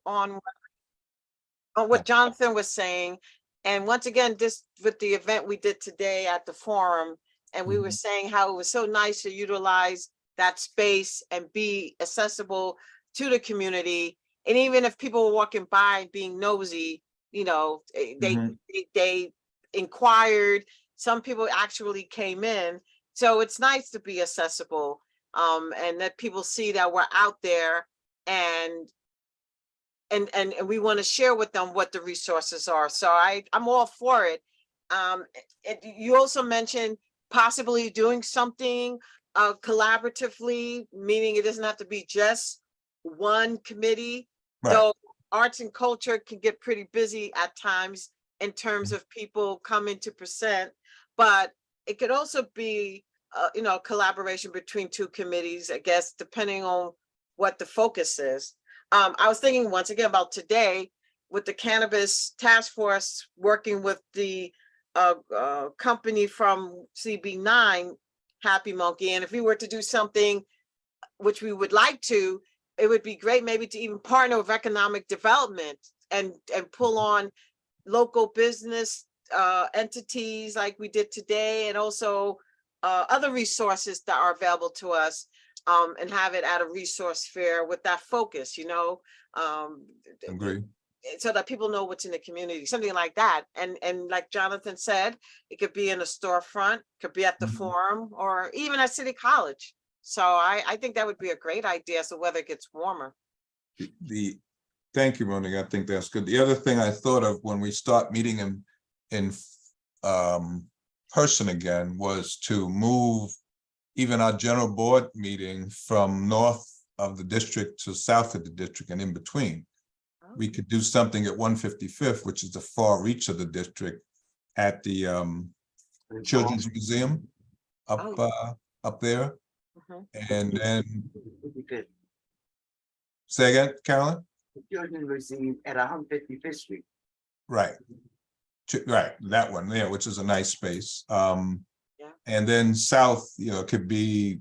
on what Jonathan was saying. And once again, this with the event we did today at the forum, and we were saying how it was so nice to utilize that space and be accessible to the community. And even if people were walking by being nosy, you know, they inquired. Some people actually came in. So it's nice to be accessible, and that people see that we're out there, and we want to share with them what the resources are. So I'm all for it. You also mentioned possibly doing something collaboratively, meaning it doesn't have to be just one committee. Right. Though arts and culture can get pretty busy at times in terms of people coming to present, but it could also be you know, collaboration between two committees, I guess, depending on what the focus is. I was thinking once again about today with the cannabis task force working with the company from MCB9, Happy Monkey. And if we were to do something, which we would like to, it would be great maybe to even partner with economic development and pull on local business entities like we did today, and also other resources that are available to us, and have it at a resource fair with that focus, you know, Agree. so that people know what's in the community, something like that. And like Jonathan said, it could be in a storefront, could be at the forum, or even at City College. So I think that would be a great idea. So weather gets warmer. Thank you, Monique. I think that's good. The other thing I thought of when we start meeting in person again was to move even our general board meeting from north of the district to south of the district and in between. Oh. We could do something at 155th, which is the far reach of the district, at the Children's Museum up there. And then say again, Carolyn? The Children's Museum at 155th Street. Right. Right, that one there, which is a nice space. And then south, you know, could be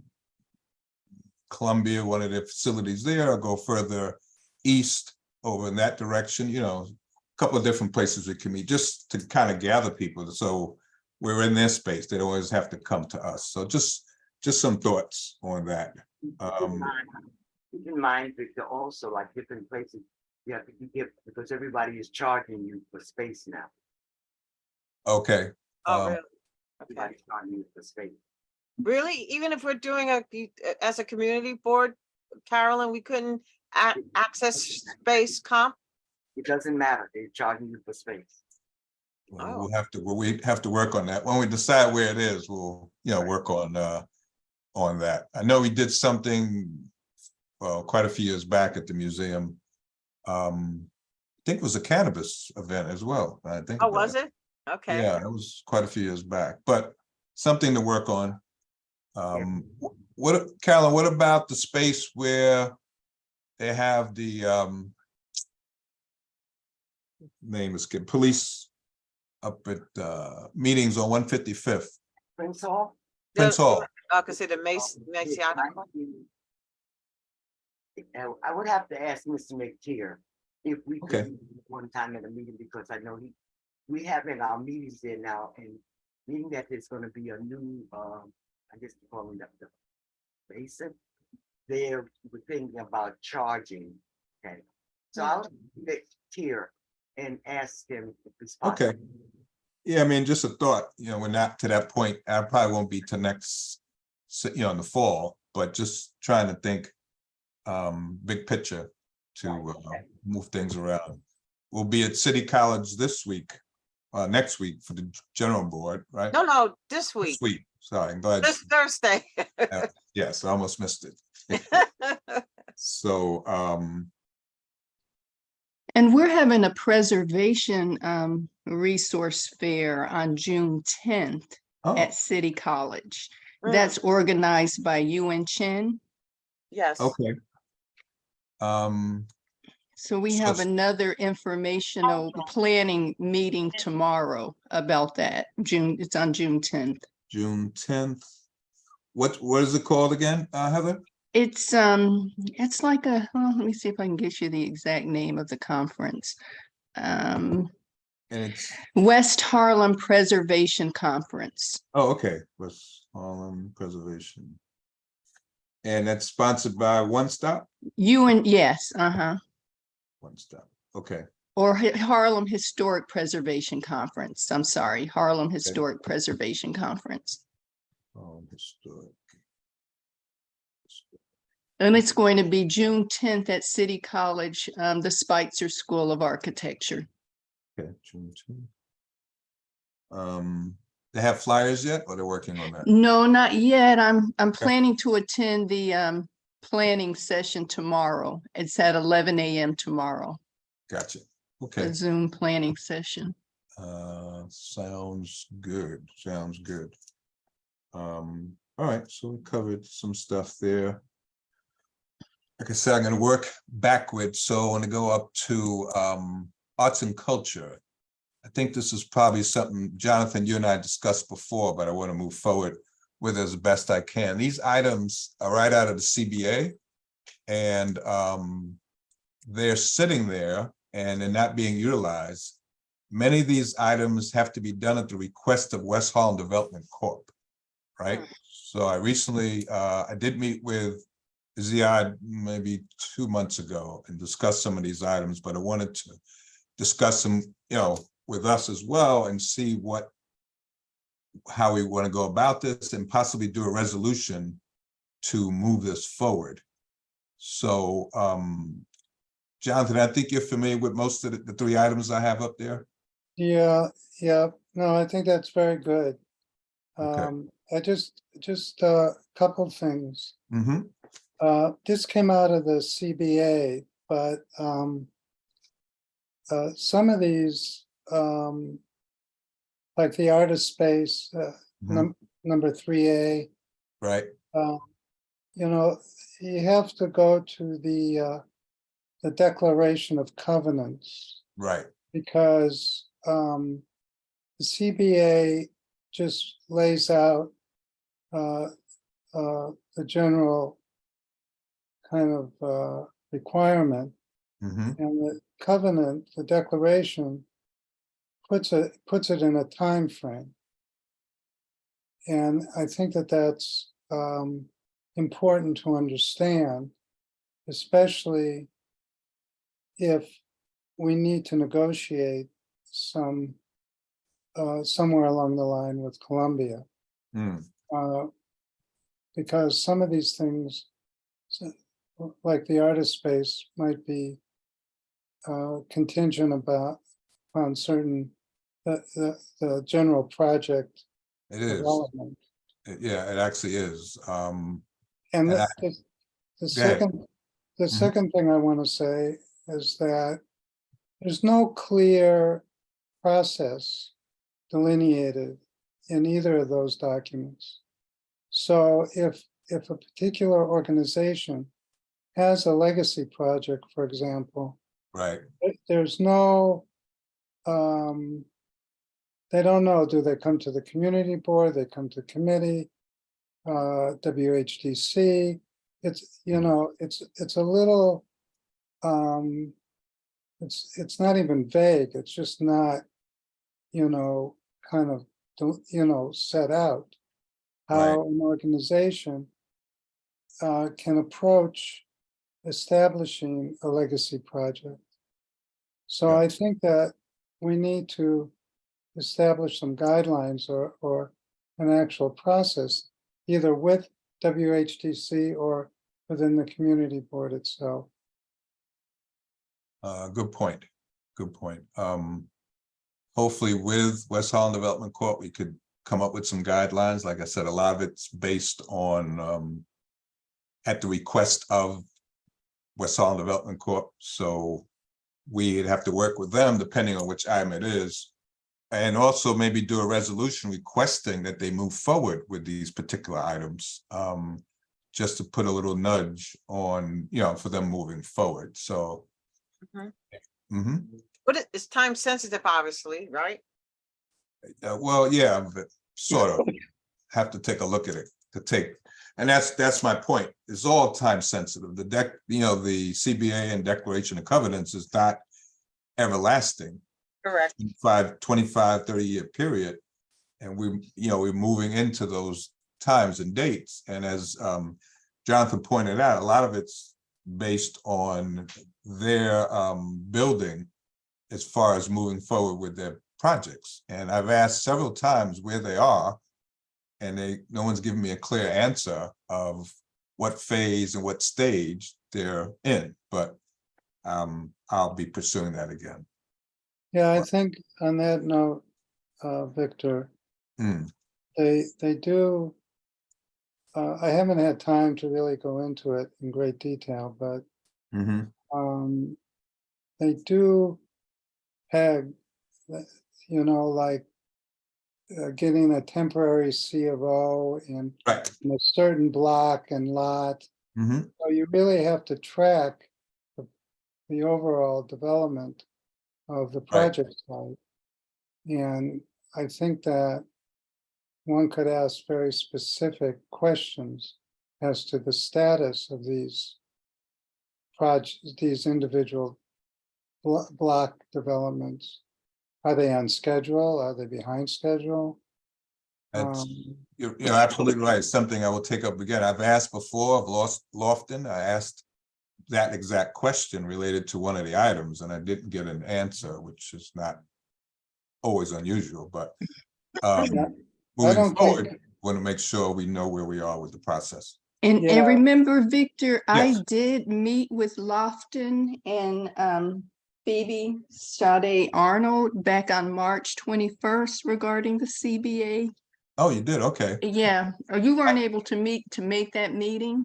Columbia, one of the facilities there, or go further east over in that direction, you know, a couple of different places we can meet just to kind of gather people. So we're in their space. They don't always have to come to us. So just some thoughts on that. Keep in mind, Victor, also like different places, you have to give, because everybody is charging you for space now. Okay. Oh, really? Everybody's charging you for space. Really? Even if we're doing as a community board, Carolyn, we couldn't access space comp? It doesn't matter. They're charging you for space. Well, we have to work on that. When we decide where it is, we'll, you know, work on that. I know we did something, well, quite a few years back at the museum. I think it was a cannabis event as well. I think. Oh, was it? Okay. Yeah, it was quite a few years back, but something to work on. Carolyn, what about the space where they have the name is good, police up at meetings on 155th? Prince Hall? Prince Hall. I could say the Macy. I would have to ask Mr. McTeer if we Okay. could one time at a meeting, because I know we have in our meetings there now, and meaning that there's going to be a new, I guess you call them the basin. We're thinking about charging. Okay, so I'll get here and ask him if it's possible. Okay. Yeah, I mean, just a thought. You know, we're not to that point. I probably won't be to next, you know, in the fall, but just trying to think big picture to move things around. We'll be at City College this week. Next week for the general board, right? No, this week. This week, sorry, I'm glad. This Thursday. Yes, I almost missed it. So, and we're having a preservation resource fair on June 10th at City College. That's organized by UN Chin. Yes. Okay. So we have another informational planning meeting tomorrow about that. It's on June 10th. June 10th. What is it called again, Heather? It's like well, let me see if I can get you the exact name of the conference. And it's, West Harlem Preservation Conference. oh, okay, West Harlem Preservation. And that's sponsored by One Stop? Yes, One Stop, okay. or Harlem Historic Preservation Conference. I'm sorry, Harlem Historic Preservation Conference. Historic. And it's going to be June 10th at City College, the Spitzer School of Architecture. Okay, June 2. They have flyers yet, or they're working on that? No, not yet. I'm planning to attend the planning session tomorrow. It's at 11 a.m. tomorrow, Gotcha, the okay. Zoom planning session. Sounds good, sounds good. All right, so we covered some stuff there. Like I said, I'm gonna work backwards, so I want to go up to arts and culture. I think this is probably something, Jonathan, you and I discussed before, but I want to move forward with as best I can. These items are right out of the CBA, and they're sitting there and they're not being utilized. Many of these items have to be done at the request of West Harlem Development Corp., right? So I recently, I did meet with Ziad maybe 2 months ago and discuss some of these items, but I wanted to discuss them, with us as well and see how we want to go about this and possibly do a resolution to move this forward. So, Jonathan, I think you're familiar with most of the 3 items I have up there. Yeah, no, I think that's very good. Okay. I just a couple things. Mm-hmm. This came out of the CBA, but some of these, like the artist space, number 3A, Right. you have to go to the Declaration of Covenants, Right. because the CBA just lays out the general kind of requirement, Mm-hmm. and the covenant, the declaration, puts it in a time frame. And I think that that's important to understand, especially if we need to negotiate somewhere along the line with Columbia. Because some of these things, like the artist space, might be contingent on certain the general project It is. development. Yeah, it actually is. And And the Go ahead. second thing I want to say is that there's no clear process delineated in either of those documents. So if a particular organization has a legacy project, for example, Right. there's no, they don't know, do they come to the community board, they come to committee, WHDC? It's, it's a little, it's not even vague, it's just not, kind of, set out how an organization can approach establishing a legacy project. So Yeah. I think that we need to establish some guidelines or an actual process, either with WHDC or within the community board itself. Good point. Good point. Hopefully with West Harlem Development Corp., we could come up with some guidelines. Like I said, a lot of it's based on at the request of West Harlem Development Corp. So we'd have to work with them depending on which item it is. And also maybe do a resolution requesting that they move forward with these particular items, just to put a little nudge on, for them moving forward. So. But it's time sensitive, obviously, right? Well, yeah, but sort of have to take a look at it. to take. And that's my point. It's all time sensitive. The the CBA and Declaration of Covenants is not everlasting. Correct. 25, 30-year period. And we're moving into those times and dates. And as Jonathan pointed out, a lot of it's based on their building as far as moving forward with their projects. And I've asked several times where they are, and no one's given me a clear answer of what phase and what stage they're in, but I'll be pursuing that again. Yeah, I think on that note, Victor, they do, I haven't had time to really go into it in great detail, but they do peg, like getting a temporary C of O in Right. a certain block and lot. So you really have to track the overall development of the project site. And I think that one could ask very specific questions as to the status of these projects, these individual block developments. Are they on schedule? Are they behind schedule? You're absolutely right. It's something I will take up again. I've asked before of Lofton. I asked that exact question related to one of the items, and I didn't get an answer, which is not always unusual, but moving forward, want to make sure we know where we are with the process. And remember, Victor, I did meet with Lofton and Phoebe Sade Arnold back on March 21st regarding the CBA. Oh, you did? Okay. Yeah. Or you weren't able to make that meeting?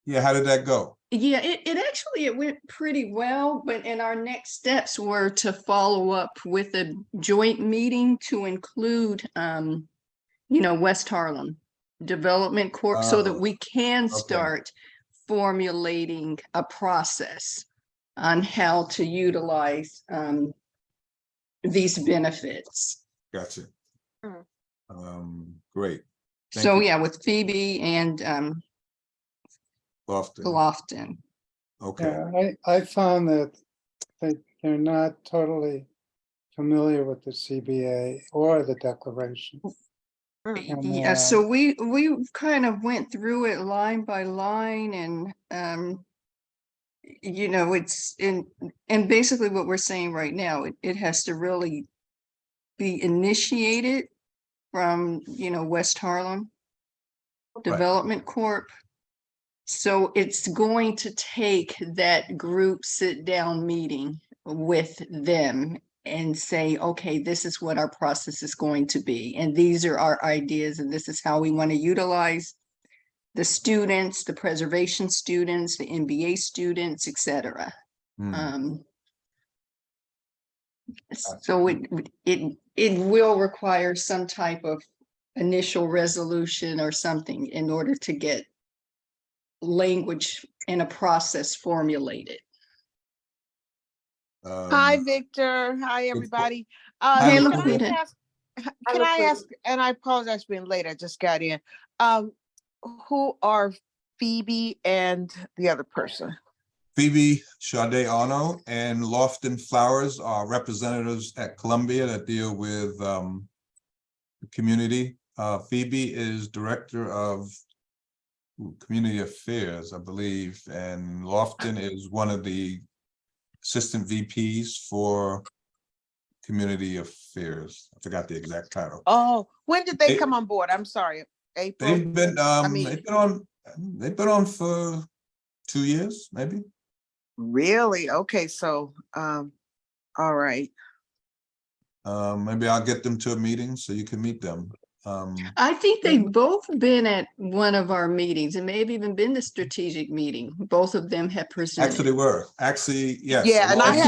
Yeah, how did that go? Yeah, it went pretty well, but in our next steps were to follow up with a joint meeting to include West Harlem Development Corp, so that we can start formulating a process on how to utilize these benefits. Gotcha. Great. Thank So you. yeah, with Phoebe and Lofton. Okay. Yeah, I found that they're not totally familiar with the CBA or the declaration. Yeah, so we kind of went through it line by line, and it's and basically what we're saying right now, it has to really be initiated from West Harlem Development Corp. So it's going to take that group sit down meeting with them and say, okay, this is what our process is going to be. And these are our ideas, and this is how we want to utilize the students, the preservation students, the MBA students, etc. So it will require some type of initial resolution or something in order to get language and a process formulated. Hi, Victor. Hi, everybody. Hi, Can Lupita. I ask, and I apologize for being late, I just got in. Who are Phoebe and the other person? Phoebe Sade Arnold and Lofton Flowers are representatives at Columbia that deal with the community. Phoebe is director of community affairs, I believe, and Lofton is one of the assistant VPs for community affairs. I forgot the exact title. Oh, when did they come on board? I'm sorry, April. They've been they've been on for 2 years, maybe. Really? Okay, so all right. Maybe I'll get them to a meeting so you can meet them. I think they've both been at one of our meetings, and maybe even been the strategic meeting. Both of them have presented. Actually, they were. Actually, yes. Yeah, and I a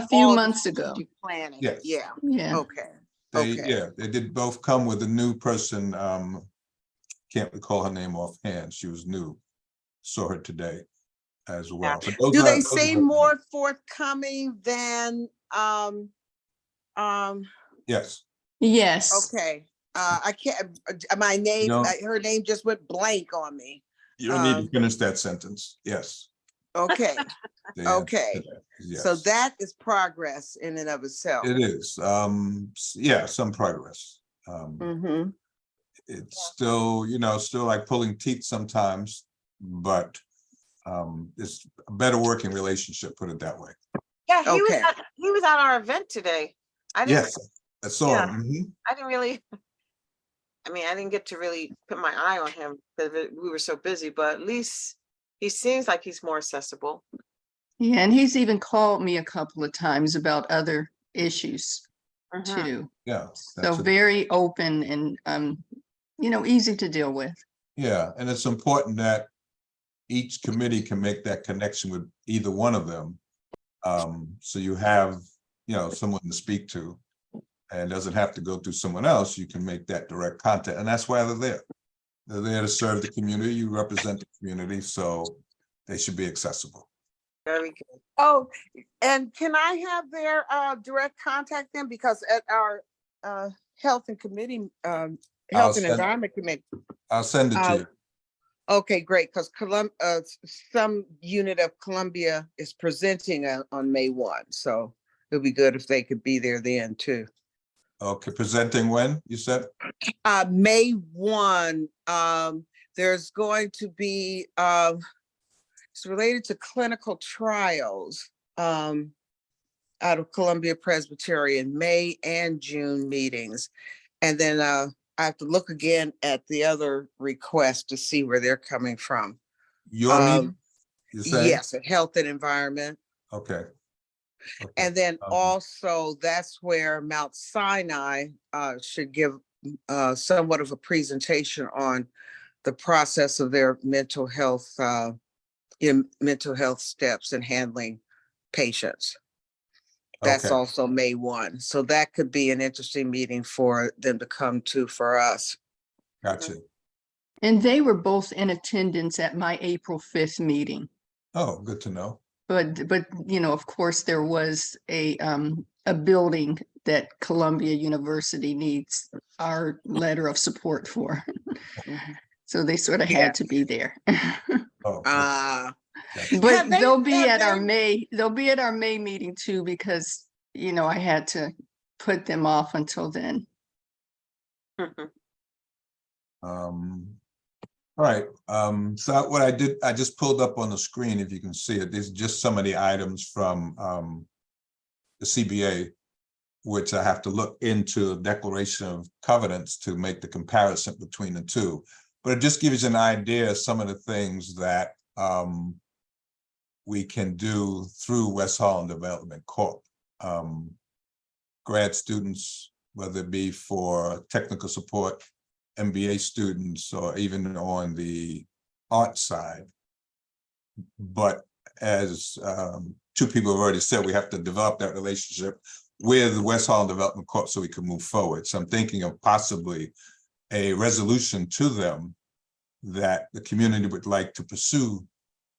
few months ago. Planning. Yes. Yeah. Yeah. Okay. They did both come with a new person. Can't recall her name offhand. She was new. Saw her today as well. But Do they say more forthcoming than Yes. Yes. okay. I can't, my name, No. her name just went blank on me. You'll need to Um, finish that sentence. Yes. Okay, The answer to okay. that is So yes. that is progress in and of itself. It is, yeah, some progress. Mm-hmm. It's still, still like pulling teeth sometimes, but it's a better working relationship, put it that way. Yeah, Okay. he was at our event today. I didn't, Yes, I saw Yeah. him. Mhm. I didn't really, I mean, I didn't get to really put my eye on him because we were so busy, but at least he seems like he's more accessible. Yeah, and he's even called me a couple of times about other issues Mhm. too. Yeah, So that's it. very open and, easy to deal with. Yeah, and it's important that each committee can make that connection with either one of them. So you have, someone to speak to. And doesn't have to go through someone else. You can make that direct contact, and that's why they're there. They're there to serve the community. You represent the community, so they should be accessible. Very good. Oh, and can I have their direct contact then? Because at our health and committee, health and send- environment committee. I'll send it to you. Okay, great, because some unit of Columbia is presenting on May 1, so it'll be good if they could be there then too. Okay, presenting when, you said? May 1, there's going to be, it's related to clinical trials out of Columbia Presbyterian, May and June meetings. And then I have to look again at the other requests to see where they're coming from. Your meeting, you say? Yes, at Health and Environment. Okay. Okay. And then Um, also that's where Mount Sinai should give somewhat of a presentation on the process of their mental health steps and handling patients. That's Okay, also May 1. So that could be an interesting meeting for them to come to for us. gotcha. And they were both in attendance at my April 5th meeting. Oh, good to know. But, of course, there was a building that Columbia University needs our letter of support for. Mhm. So they sort of Yeah. had to be there. Oh, okay, Uh, gotcha. But Have they- they'll be have at our they- May meeting too, because, I had to put them off until then. All right, so what I did, I just pulled up on the screen, if you can see it, these are just some of the items from the CBA, which I have to look into a declaration of covenants to make the comparison between the two. But it just gives you an idea of some of the things that we can do through West Holland Development Corp. Grad students, whether it be for technical support, MBA students, or even on the art side. But as two people have already said, we have to develop that relationship with West Holland Development Corp so we can move forward. So I'm thinking of possibly a resolution to them that the community would like to pursue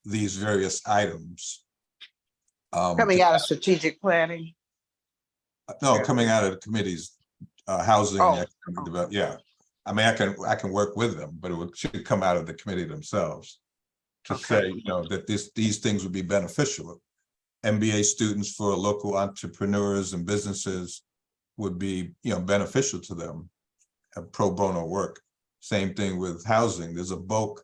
these various items. coming out of strategic planning. No, coming out of the committee's housing. and Oh. economic development. Yeah, I mean, I can work with them, but should come out of the committee themselves to say, that these things would be beneficial. MBA students for local entrepreneurs and businesses would be, beneficial to them. Pro bono work. Same thing with housing. There's a bulk.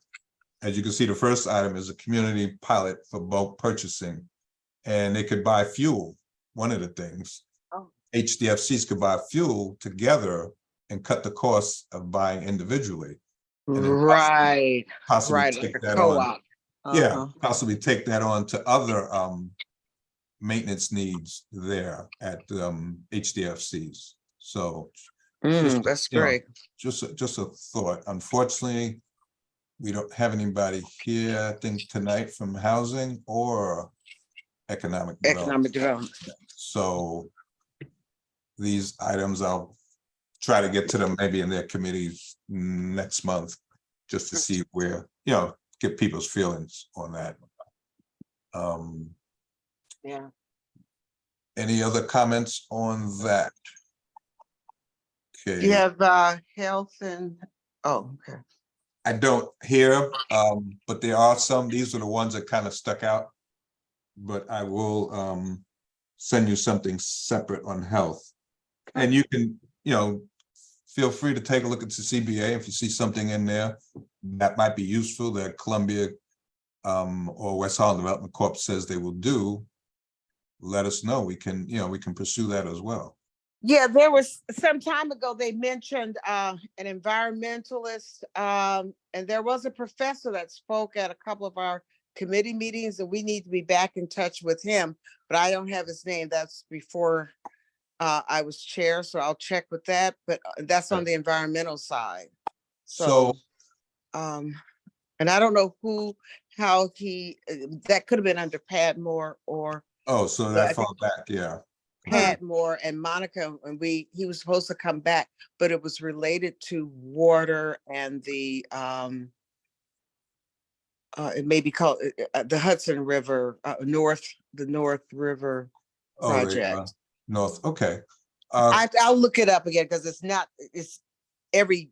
As you can see, the first item is a community pilot for bulk purchasing, and they could buy fuel. One of the things. Oh. HDFCs could buy fuel together and cut the cost of buying individually. And then Right, possibly right, take like a that on. co-op. Yeah, Uh-huh. possibly take that on to other maintenance needs there at HDFCs. So That's great. just a thought. Unfortunately, we don't have anybody here, I think, tonight from housing or economic development. Economic development. So these items, I'll try to get to them maybe in their committees next month, just to see where, get people's feelings on that. Yeah. Any other comments on that? Okay. You have health and, oh, okay. I don't hear, but there are some, these are the ones that kind of stuck out. But I will send you something separate on health. And you can, feel free to take a look at the CBA if you see something in there that might be useful that Columbia or West Harlem Development Corp says they will do. Let us know. We can, we can pursue that as well. Yeah, there was some time ago, they mentioned an environmentalist, and there was a professor that spoke at a couple of our committee meetings, and we need to be back in touch with him, but I don't have his name. That's before I was chair, so I'll check with that, but that's on the environmental side. So, and I don't know how he, that could have been under Padmore or. Oh, so I that think far back, yeah. Pat Moore and Monica, and he was supposed to come back, but it was related to water and the it may be called the Hudson River, the North River Oh, project. North, okay. I'll look it up again because it's every,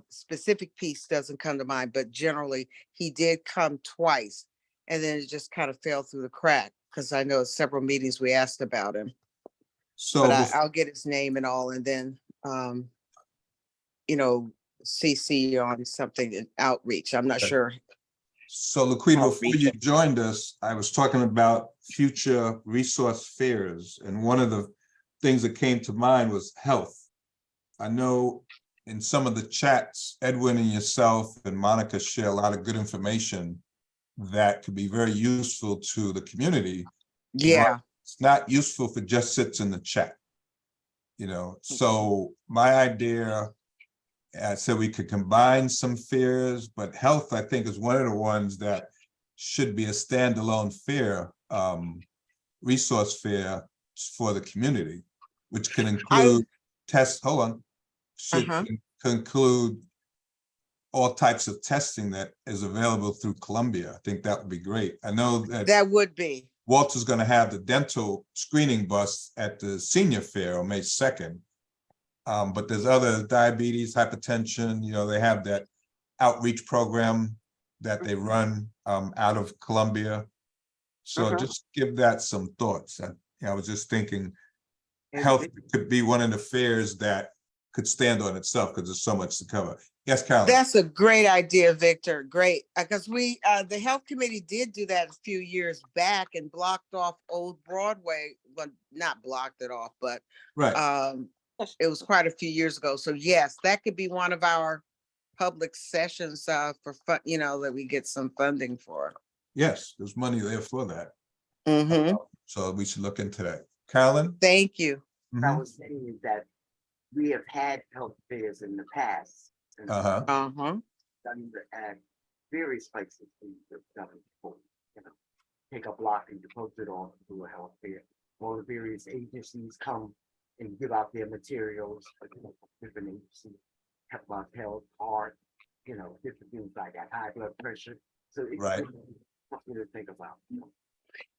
specific piece doesn't come to mind, but generally he did come twice and then it just kind of fell through the crack because I know several meetings we asked about him. So But I'll get his name and all, and then, CC on something in outreach. I'm not Okay. sure. So Laquita, before Outreach. you joined us, I was talking about future resource fairs, and one of the things that came to mind was health. I know in some of the chats, Edwin and yourself and Monica share a lot of good information that could be very useful to the community. Yeah. It's not useful for just sits in the chat. So my idea, I said we could combine some fairs, but health, I think, is one of the ones that should be a standalone fair, resource fair for the community, which can include should conclude all types of testing that is available through Columbia. I think that would be great. I know That would be. Walter's going to have the dental screening bus at the senior fair on May 2nd. But there's other diabetes, hypertension, they have that outreach program that they run out of Columbia. So just give that some thoughts. I was just thinking health could be one of the fairs that could stand on itself because there's so much to cover. Yes, Carolyn. That's a great idea, Victor. Great. Because the health committee did do that a few years back and blocked off Old Broadway. Well, not blocked it off, but Right. it was quite a few years ago. So yes, that could be one of our public sessions for fun, that we get some funding for. Yes, there's money there for that. Mm-hmm. So we should look into that. Carolyn? Thank you. What I was saying is that we have had health fairs in the past. And Uh-huh. done at various places we've done it before, take a block and deposit it on to a health fair. All the various agencies come and give out their materials, different agencies, about health, heart, different things like that, high blood pressure. So it's Right. something to think about.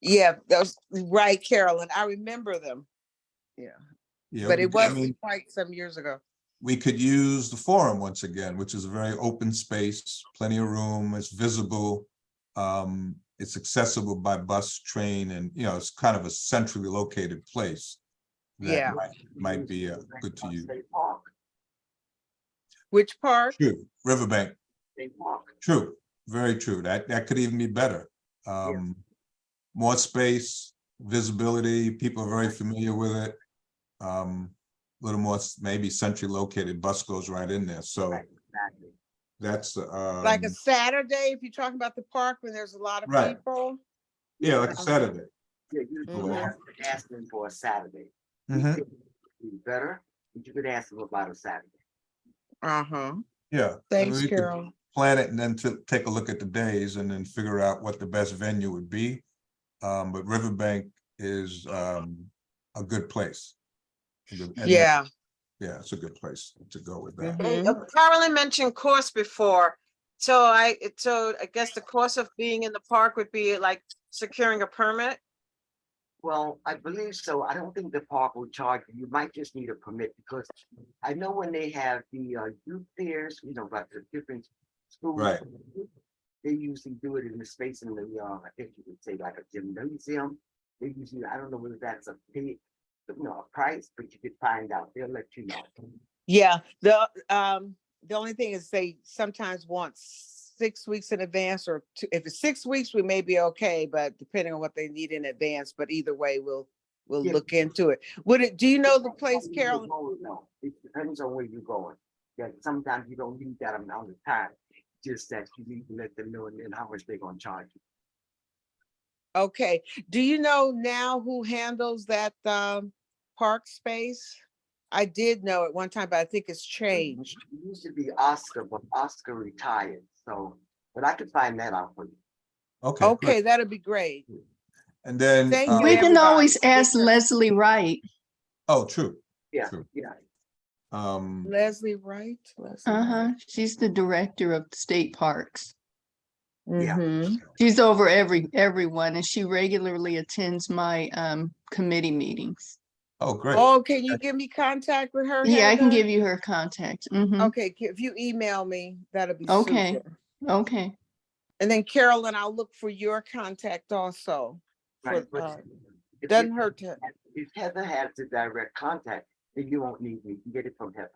Yeah, that's right, Carolyn. I remember them. Yeah, Yeah, but it I was mean, quite some years ago. we could use the forum once again, which is a very open space, plenty of room, it's visible. It's accessible by bus, train, and it's kind of a centrally located place. Yeah. That might be good to use. State Park. Which part? True, Riverbank, State Park. true, very true. That could even be better. More space, visibility, people are very familiar with it. A little more maybe centrally located, bus goes right in there, so Right, exactly. that's Like a Saturday, if you're talking about the park when there's a lot of Right. people. yeah, like a Saturday. Yeah, you Mhm. ask them for a Saturday. Mhm. Be better, but you could ask them about a Saturday. Uh-huh. Yeah. Thanks, we could Carol. plan it and then to take a look at the days and then figure out what the best venue would be. But Riverbank is a good place. And Yeah. yeah, it's a good place to go with that. Mhm. Carolyn mentioned cost before. So I guess the cost of being in the park would be like securing a permit. Well, I believe so. I don't think the park will charge you. You might just need a permit because I know when they have the youth fairs, about the different schools. Right. They usually do it in the space in the, I think you would say like a gymnasium. They usually, I don't know whether that's a paid, a price, but you could find out. They'll let you know. Yeah, the only thing is they sometimes want 6 weeks in advance or if it's 6 weeks, we may be okay, but depending on what they need in advance, but either way, we'll Yeah. look into it. Do you know the place, Carolyn? No, it depends on where you're going. Yeah, sometimes you don't need that amount of time. Just that you need to let them know and then how much they're gonna charge you. Okay, do you know now who handles that park space? I did know at one time, but I think it's changed. It used to be Oscar, but Oscar retired, so, but I could find that out for you. Okay, great. Okay, that'd be great. And then, Thank you, We can everybody. always ask Leslie Wright. oh, true. Yeah, True. yeah. Leslie Wright. Leslie Uh-huh. Wright. She's the director of state parks. Yeah. Mhm. She's over everyone, and she regularly attends my committee meetings. Oh, great. Oh, can you give me contact with her? Yeah, I can Heather? give you her contact. Mhm. Okay, if you email me, that'll be Okay. super. Okay. And then Carolyn, I'll look for your contact also. Right, For, but if doesn't you- hurt to, If Heather has the direct contact, then you won't need me. You can get it from Heather.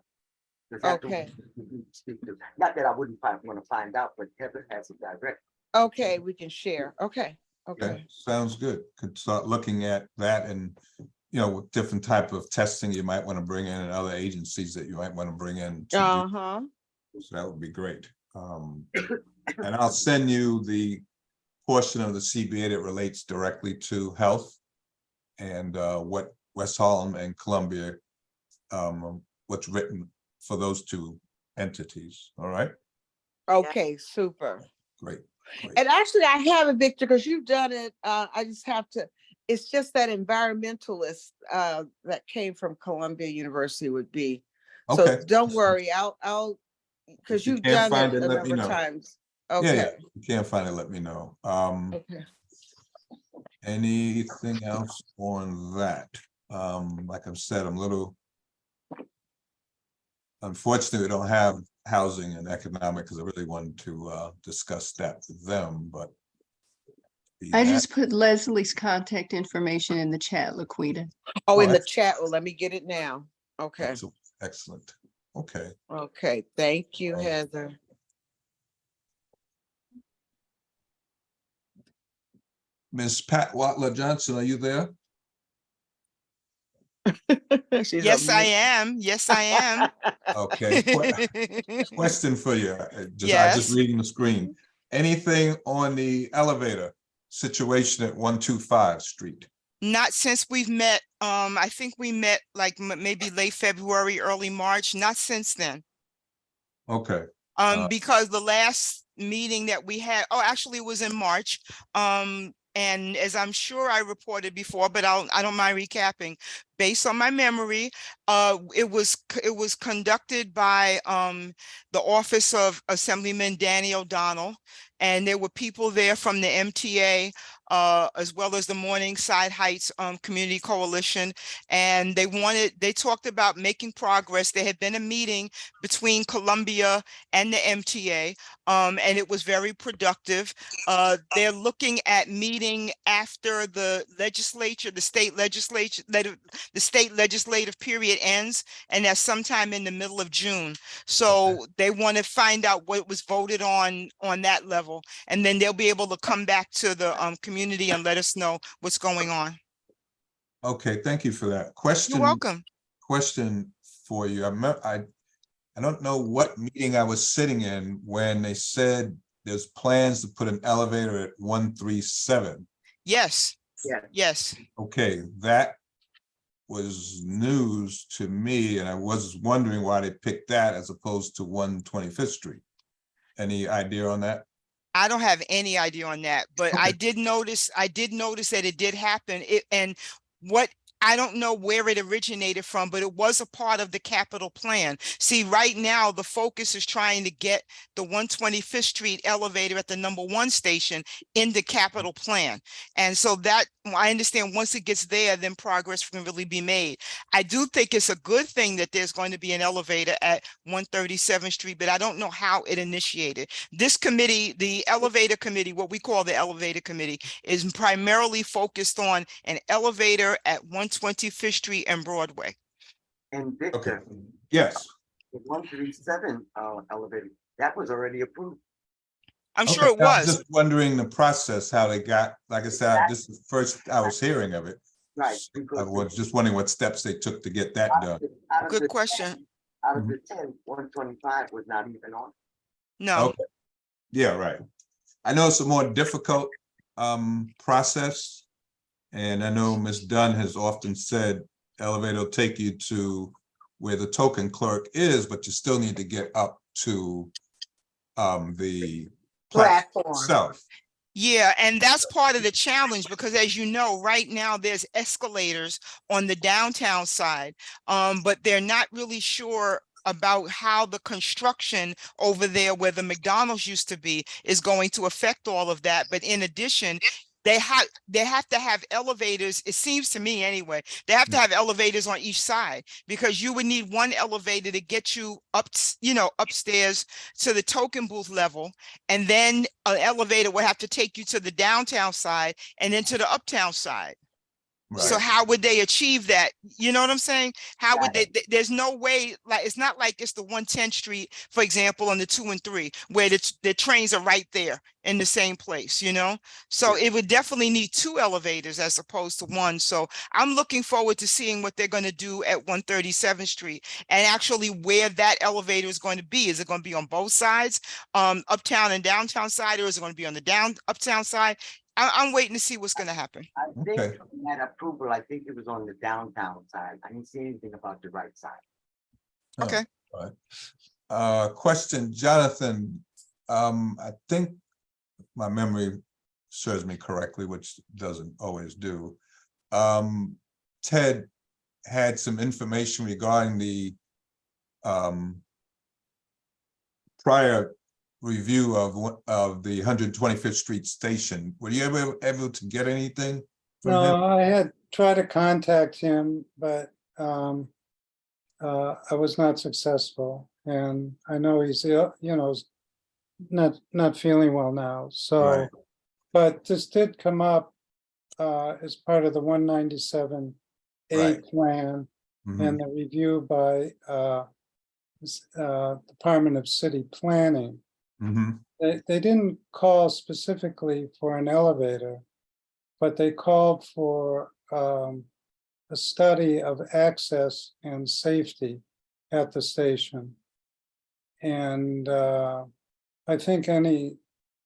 'Cause that's the Okay. one you need to speak to. Not that I wouldn't want to find out, but Heather has it direct. okay, we can share. Okay, Okay, okay. sounds good. Could start looking at that and, with different type of testing you might want to bring in and other agencies that you might want to bring in. to do. Uh-huh. So that would be great. And I'll send you the portion of the CBA that relates directly to health and what West Harlem and Columbia, what's written for those two entities. All right, Okay, super. great. Great. And actually, I have it, Victor, because you've done it. I just have to, it's just that environmentalist that came from Columbia University would be. So Okay. don't worry, I'll, because If you you've can't done it find it, a let me number of know. times. Yeah, Okay, if you can't find it, let me know. okay. Anything else on that? Like I've said, I'm a little. Unfortunately, we don't have housing and economic because I really wanted to discuss that with them, but. be I that- just put Leslie's contact information in the chat, Laquita. Oh, in the excellent. chat, well, let me get it now. Okay, Excellent, excellent. Okay, okay, thank you, Um, Heather. Ms. Pat Watler Johnson, are you there? She's Yes, on I mute. am. Yes, I am. Okay, question for you. I just Yes. reading the screen. Anything on the elevator situation at 125 Street? Not since we've met. I think we met like maybe late February, early March. Not since then. Okay, Because the last meeting that we had, oh, actually it was in March. And as I'm sure I reported before, but I don't mind recapping. Based on my memory, it was conducted by the Office of Assemblyman Danny O'Donnell, and there were people there from the MTA, as well as the Morningside Heights Community Coalition, and they talked about making progress. There had been a meeting between Columbia and the MTA, and it was very productive. They're looking at meeting after the state legislative period ends, and that's sometime in the middle of June. So they want to find out what was voted on that level, and then they'll be able to come back to the community and let us know what's going on. okay, thank you for that. You're Question. welcome. Question for you. I don't know what meeting I was sitting in when they said there's plans to put an elevator at 137. Yes. Yeah. Yes. Okay, that was news to me, and I was wondering why they picked that as opposed to 125th Street. Any idea on that? I don't have any idea on that, but Okay. I did notice that it did happen. And what I don't know where it originated from, but it was a part of the capital plan. See, right now, the focus is trying to get the 125th Street elevator at the #1 station in the capital plan. And so that, I understand once it gets there, then progress can really be made. I do think it's a good thing that there's going to be an elevator at 137th Street, but I don't know how it initiated. This committee, the elevator committee, what we call the elevator committee, is primarily focused on an elevator at 125th Street and Broadway. And Okay, Victor, yes. the 137 elevator, that was already approved. I'm Okay, sure it I was was. just wondering the process, how they got, like I said, this is the first I was hearing of it. Right. I Because was just wondering what steps they took to get that done. out of Good the question. 10 Out of the 10, 125 was not even on. No, Okay, yeah, right. I know it's a more difficult process. And I know Ms. Dunn has often said elevator will take you to where the token clerk is, but you still need to get up to the platform Platform. itself. yeah, and that's part of the challenge because as you know, right now there's escalators on the downtown side, but they're not really sure about how the construction over there where the McDonald's used to be is going to affect all of that. But in addition, they have to have elevators, it seems to me anyway, they have to have elevators on each side because you would need one elevator to get you up, upstairs to the token booth level. And then an elevator would have to take you to the downtown side and then to the uptown side. So Right, how would they achieve that? You know what I'm saying? How would Got they, there's no way, like, it's not like it's the 110th Street, for example, on the 2 and 3, where the trains are right there in the same place, So it would definitely need 2 elevators as opposed to 1. So I'm looking forward to seeing what they're going to do at 137th Street and actually where that elevator is going to be. Is it going to be on both sides, uptown and downtown side, or is it going to be on the uptown side? I'm waiting to see what's going to happen. I think Okay. that approval, I think it was on the downtown side. I didn't see anything about the right side. Okay. all right. Question, Jonathan, I think my memory serves me correctly, which doesn't always do. Ted had some information regarding the prior review of the 125th Street station. Were you ever able to get anything from him? No, I had tried to contact him, but I was not successful. And I know he's, not feeling well now, so. Right. But this did come up as part of the 197A Right. plan Mhm. and the review by Department of City Planning. Mhm. They didn't call specifically for an elevator, but they called for a study of access and safety at the station. And I think any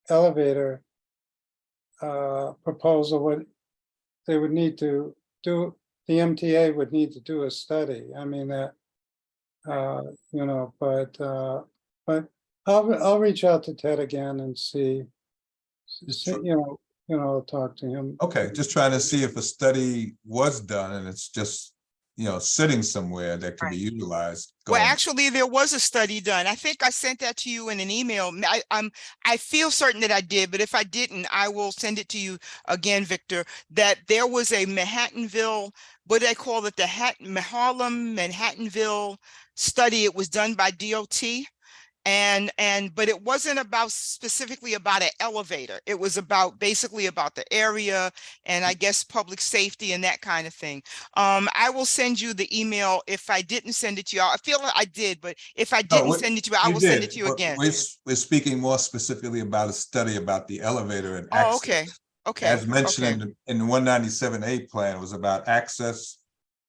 elevator proposal they would need to do, the MTA would need to do a study. I mean that, but I'll reach out to Ted again and see, talk to him. Okay, just trying to see if a study was done and it's just, sitting somewhere that can be utilized. Well, going- actually, there was a study done. I think I sent that to you in an email. I feel certain that I did, but if I didn't, I will send it to you again, Victor, that there was a Manhattanville, what do they call it? The Harlem Manhattanville study. It was done by DOT. But it wasn't specifically about an elevator. It was basically about the area and I guess public safety and that kind of thing. I will send you the email. If I didn't send it to you, I feel like I did, but if I didn't send it to you, I will send it to you but again. We're speaking more specifically about a study about the elevator and Oh, access. okay. Okay. As mentioned Okay. in the 197A plan, it was about access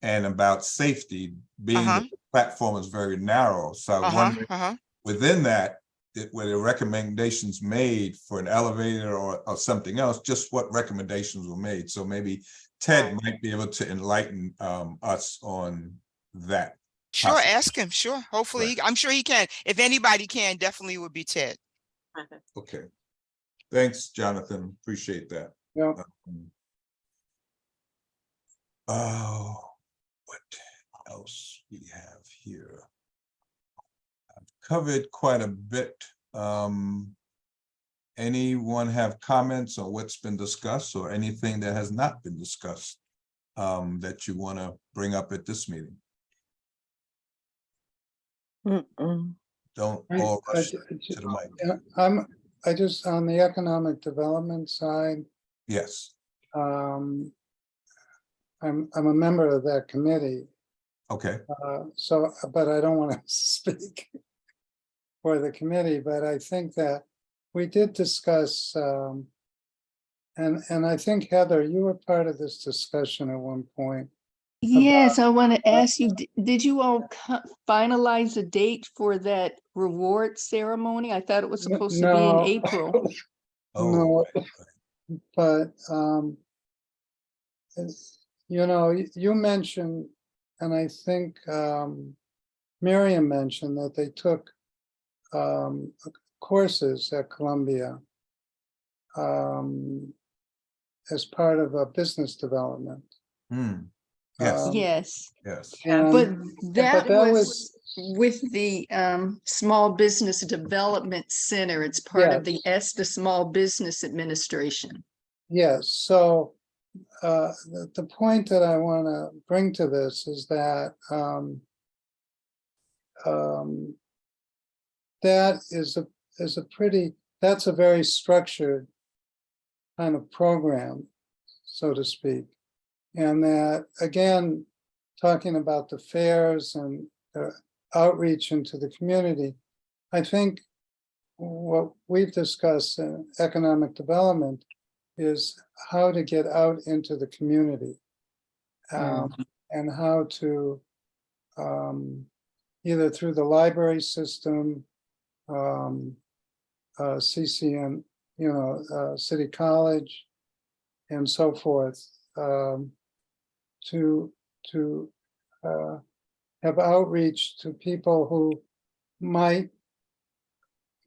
and about safety, being that the platform is very narrow. So I wonder, within that, were there recommendations made for an elevator or something else, just what recommendations were made? So maybe Ted might be able to enlighten us on that. Sure, ask him. Sure. Hopefully, I'm sure he can. If anybody can, definitely would be Ted. Okay. Thanks, Jonathan. Appreciate that. Yeah. Oh, what else we have here? I've covered quite a bit. Anyone have comments on what's been discussed or anything that has not been discussed that you want to bring up at this meeting? Don't all rush to the mic. Yeah, I just, on the economic development side, Yes, I'm a member of that committee, okay, so, but I don't want to speak for the committee, but I think that we did discuss, and I think Heather, you were part of this discussion at one point. Yes, I want to ask you, did you all finalize a date for that reward ceremony? I thought it was supposed to be in No. April. oh, No, right, but, you know, you mentioned, and I think, Miriam mentioned that they took, courses at Columbia, as part of a business development. yes, Yes, yes, but And- that that was with the Small Business Development Center. It's part of the the Small Business Administration. Yes, so the point that I want to bring to this is that that is a pretty, that's a very structured kind of program, so to speak. And that, again, talking about the fairs and outreach into the community, I think what we've discussed in economic development is how to get out into the community, and how to either through the library system, CCN, City College, and so forth, to have outreach to people who might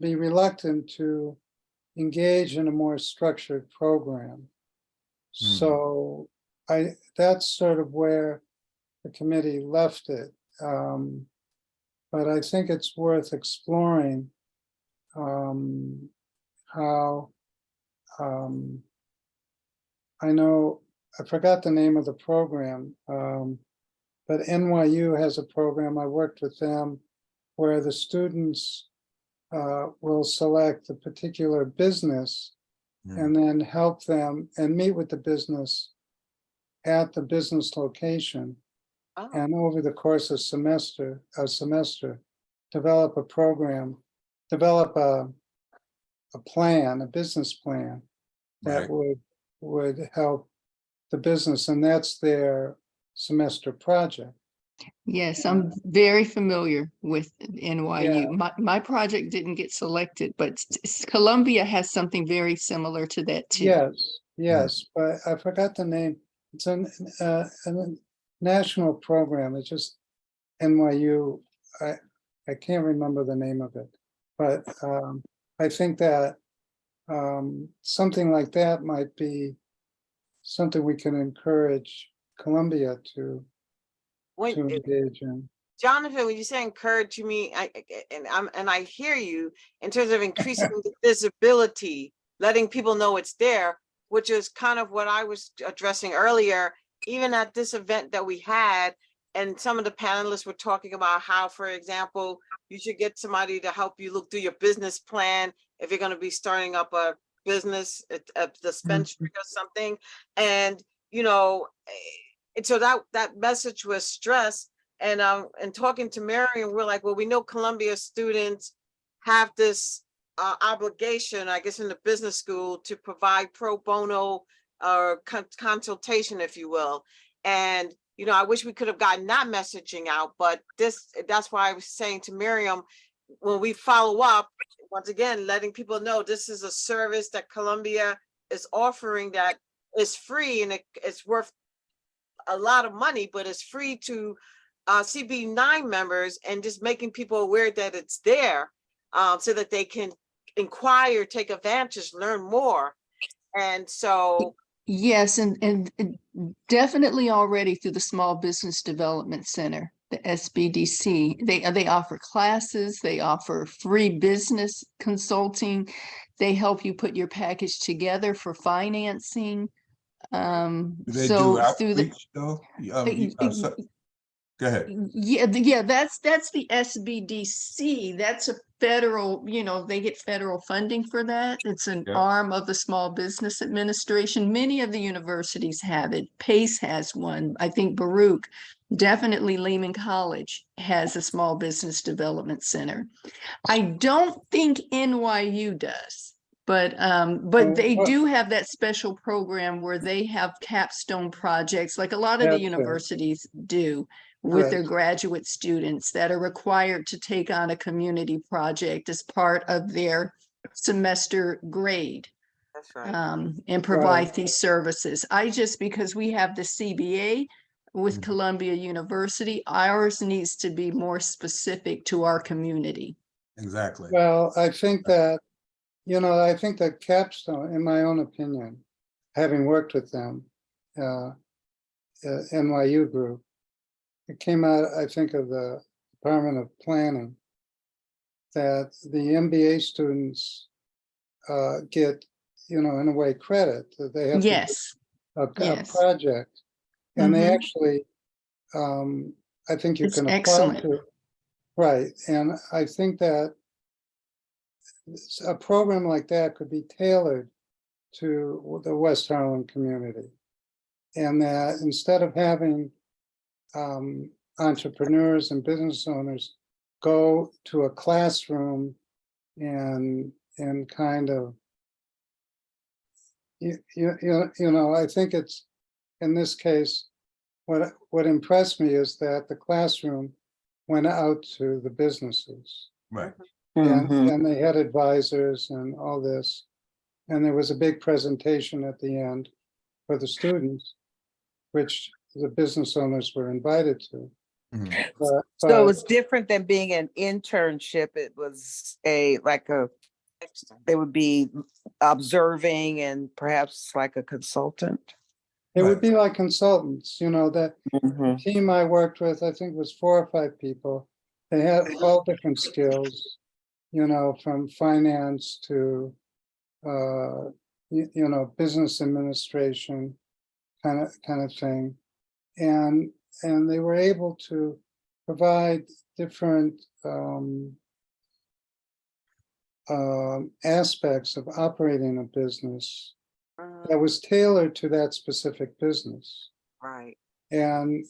be reluctant to engage in a more structured program. So that's sort of where the committee left it. But I think it's worth exploring how I know, I forgot the name of the program, but NYU has a program, I worked with them, where the students will select a particular business and then help them and meet with the business at the business location. Oh, And over the course of a semester, develop a program, develop a plan, a business plan that right, would help the business, and that's their semester project. Yes, I'm very familiar with NYU. Yeah. My project didn't get selected, but Columbia has something very similar to that too. Yes, but I forgot the name. It's a national program. It's just NYU. I can't remember the name of it, but I think that something like that might be something we can encourage Columbia to when, engage in. Jonathan, when you say encourage, you mean, and I hear you in terms of increasing the visibility, letting people know it's there, which is kind of what I was addressing earlier, even at this event that we had. And some of the panelists were talking about how, for example, you should get somebody to help you look through your business plan if you're going to be starting up a business, a dispensary or something. And, and so that message was stressed. And talking to Marion, we're like, well, we know Columbia students have this obligation, I guess, in the business school to provide pro bono or consultation, if you will. And, I wish we could have gotten that messaging out, but that's why I was saying to Miriam, when we follow up, once again, letting people know this is a service that Columbia is offering that is free, and it's worth a lot of money, but it's free to CB9 members, and just making people aware that it's there, so that they can inquire, take advantage, learn more. And so Yes, and definitely already through the Small Business Development Center, the SBDC. They offer classes, they offer free business consulting. They help you put your package together for financing. Do they do So through the outreach though? Go ahead. yeah, that's the SBDC. That's a federal, they get federal funding for that. It's an Yeah. arm of the Small Business Administration. Many of the universities have it. Pace has one. I think Baruch, definitely Lehman College has a Small Business Development Center. I don't think NYU does. But they what- do have that special program where they have capstone projects, like a lot of the That's it. universities do with their Right. graduate students that are required to take on a community project as part of their semester grade, That's right. and provide these services. Because we have the CBA with Mhm. Columbia University, ours needs to be more specific to our community. Exactly. Well, I think that Capstone, in my own opinion, having worked with them, NYU group, it came out, I think, of the Department of Planning, that the MBA students get, in a way, credit, that they have to Yes. do a Yes. project. And they Mhm. actually, I think you It's can apply excellent. to, right, and I think that a program like that could be tailored to the West Harlem community. And that instead of having entrepreneurs and business owners go to a classroom and kind of, I think it's, in this case, what impressed me is that the classroom went out to the businesses. Right. And they had advisors and all this. And there was a big presentation at the end for the students, which the business owners were invited to. Mhm. But, So it was different than being an internship. It was they would be observing and perhaps like a consultant. it would be like consultants, that Mhm. team I worked with, I think was 4 or 5 people. They had all different skills, from finance to, business administration kind of thing. And they were able to provide different aspects of operating a business Mhm. that was tailored to that specific business. Right. And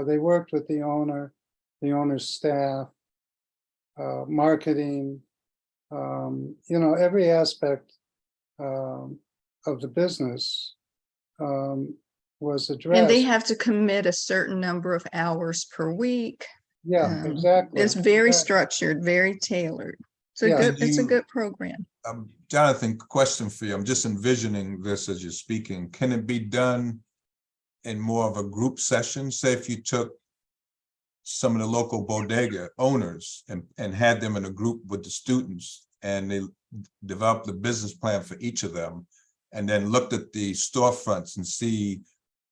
they worked with the owner's staff, marketing, every aspect of the business was And they addressed. have to commit a certain number of hours per week. Yeah, exactly. It's very Exactly. structured, very tailored. Yeah. It's a good program. Jonathan, question for you. I'm just envisioning this as you're speaking. Can it be done in more of a group session? Say if you took some of the local bodega owners and had them in a group with the students, and they developed the business plan for each of them, and then looked at the storefronts and see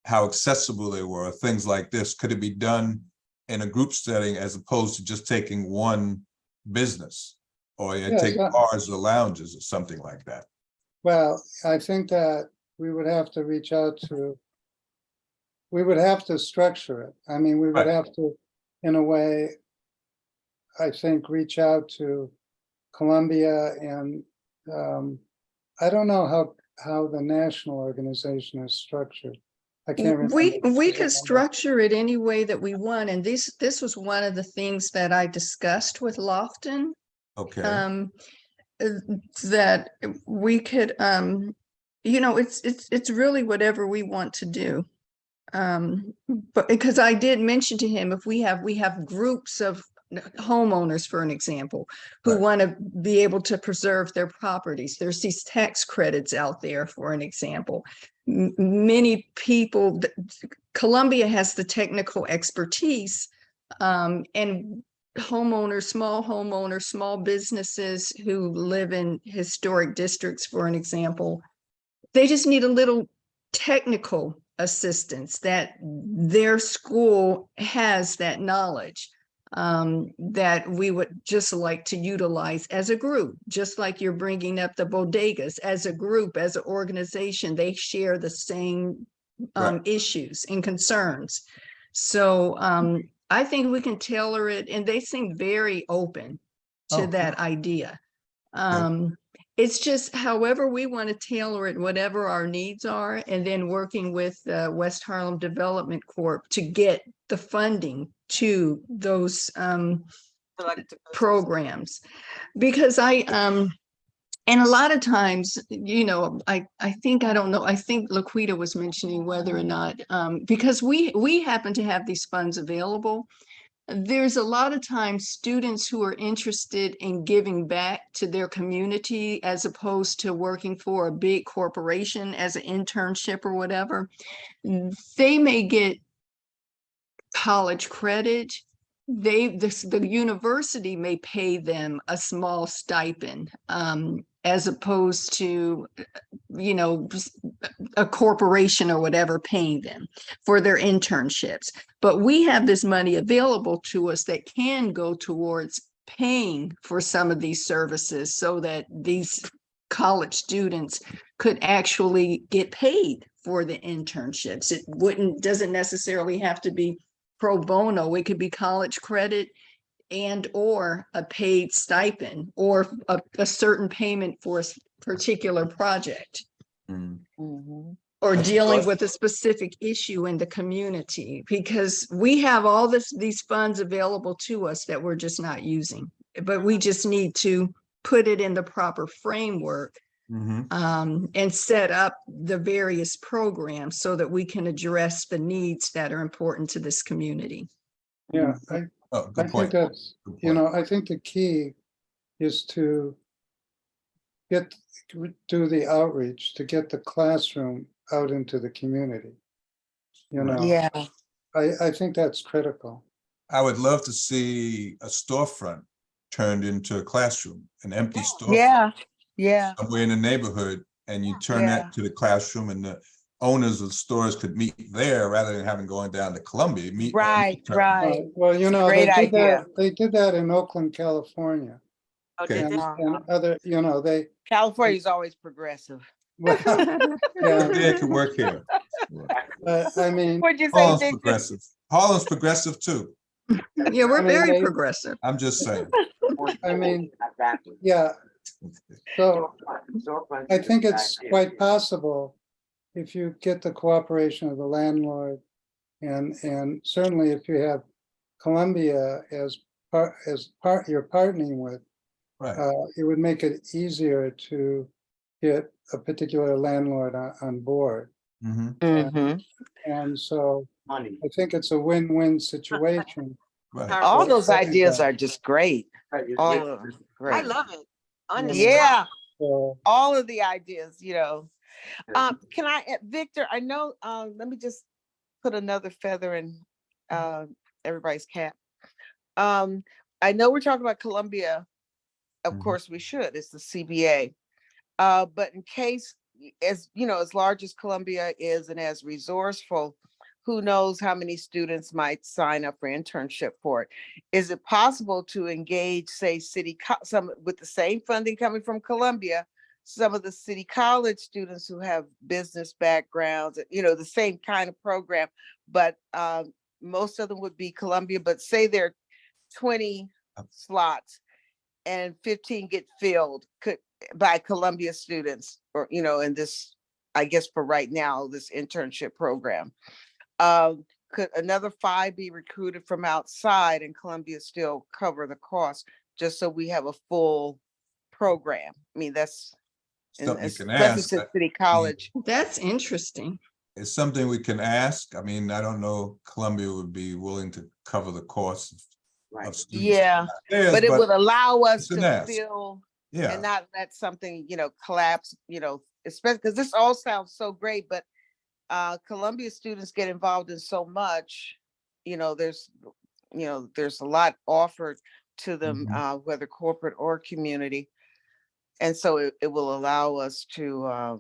how accessible they were, things like this. Could it be done in a group setting as opposed to just taking one business? Or you Yes, take bars or lounges or something like that? Well, I think that we would have to reach out to, we would have to structure it. I mean, we would Right. have to, in a way, I think, reach out to Columbia and I don't know how the national organization is structured. I can't remember. We could structure it any way that we want. And this was one of the things that I discussed with Lofton. Okay, That we could, it's really whatever we want to do. But because I did mention to him, if we have groups of homeowners, for an example, who Right. want to be able to preserve their properties, there's these tax credits out there, for an example. Many people, Columbia has the technical expertise, and homeowners, small businesses who live in historic districts, for an example, they just need a little technical assistance, that their school has that knowledge that we would just like to utilize as a group, just like you're bringing up the bodegas as a group, as an organization, they share the same Right. issues and concerns. So I think we can tailor it, and they seem very open to Oh, that idea. It's just however we want to tailor it, whatever our needs are, and then working with West Harlem Development Corp to get the funding to those Selective versus- programs. Because and a lot of times, you know, I think, I don't know, I think Laquita was mentioning whether or not, because we happen to have these funds available. There's a lot of times students who are interested in giving back to their community as opposed to working for a big corporation as an internship or whatever. They may get college credit. The university may pay them a small stipend, as opposed to, you know, a corporation or whatever paying them for their internships. But we have this money available to us that can go towards paying for some of these services so that these college students could actually get paid for the internships. It doesn't necessarily have to be pro bono. It could be college credit and or a paid stipend or a certain payment for a particular project Mm. or That's dealing right. with a specific issue in the community, because we have all these funds available to us that we're just not using, but we just need to put it in the proper framework Mhm. and set up the various programs so that we can address the needs that are important to this community. Yeah, Oh, I good think point. that's, Good you point. know, I think the key is to do the outreach, to get the classroom out into the community. You Right. know, Yeah, I think that's critical. I would love to see a storefront turned into a classroom, an empty storefront yeah, yeah, somewhere in the neighborhood, and you turn Yeah. that to the classroom, and the owners of stores could meet there rather than having going down to Columbia. Meet. right, right. Well, you know, Great idea. they did that in Oakland, California. Oh, Okay. did they? And other, you know, they, California's always progressive. well, yeah, Yeah, it could work here. I mean, What'd you say, Harlem's Victor? progressive. Harlem's progressive too. Yeah, we're I mean, very they- progressive. I'm just saying. I mean, yeah, so I think it's quite possible if you get the cooperation of the landlord and certainly if you have Columbia as part you're partnering with, Right. it would make it easier to get a particular landlord on board. Mhm. Mhm. And so Money. I think it's a win-win situation. Right. All those Everybody. ideas are just great. All of them, I great. love it. On the Yeah, So, all of the ideas, you know. Can I, Victor, I know, let me just put another feather in everybody's cap. I know we're talking about Columbia. Of Mhm. course we should, it's the CBA. But in case, as you know, as large as Columbia is and as resourceful, who knows how many students might sign up for internship for it? Is it possible to engage, say, some with the same funding coming from Columbia, some of the city college students who have business backgrounds, you know, the same kind of program, but most of them would be Columbia, but say there are 20 slots and 15 get filled by Columbia students, or, you know, in this, I guess for right now, this internship program. Could another 5 be recruited from outside and Columbia still cover the cost, just so we have a full program? I mean, that's, and Something you can especially ask. since City College. That's interesting. It's something we can ask. I mean, I don't know, Columbia would be willing to cover the cost of students. Yeah, Theirs, but it would allow us it's an to ask. fill Yeah, and not let something, you know, collapse, you know, especially because this all sounds so great, but Columbia students get involved in so much, you know, there's a lot offered to them, whether corporate or community. And so it will allow us to,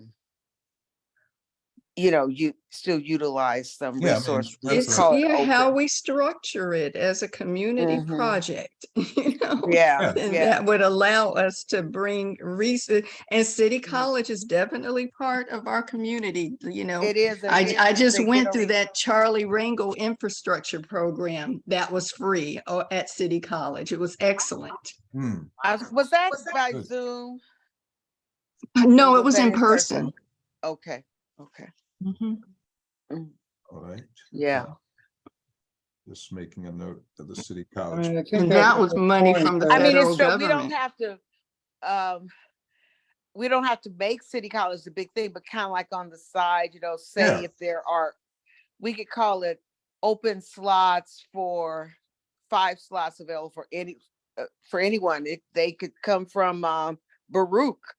you know, you still utilize some Yeah, I mean, resources. that's Let's It's call it how open. we structure it as a community Mhm. project, you know? Yeah, And yeah. that would allow us to bring research, and City Mhm. College is definitely part of our community, you know? It is. and I just they went get through a- that Charlie Rangle infrastructure program that was free at City College. It was excellent. Was that by Good. Zoom? No, Or it was that in person. Okay, okay. Mhm. Mm, All right. yeah. Just making a note of the city I college. mean, I think And that's that a was good money point, from the that- I mean, federal it's true. government. We don't have to make City College the big thing, but kind of like on the side, you know, say Yeah. if there are, we could call it open slots for 5 slots available for anyone. If they could come from Baruch.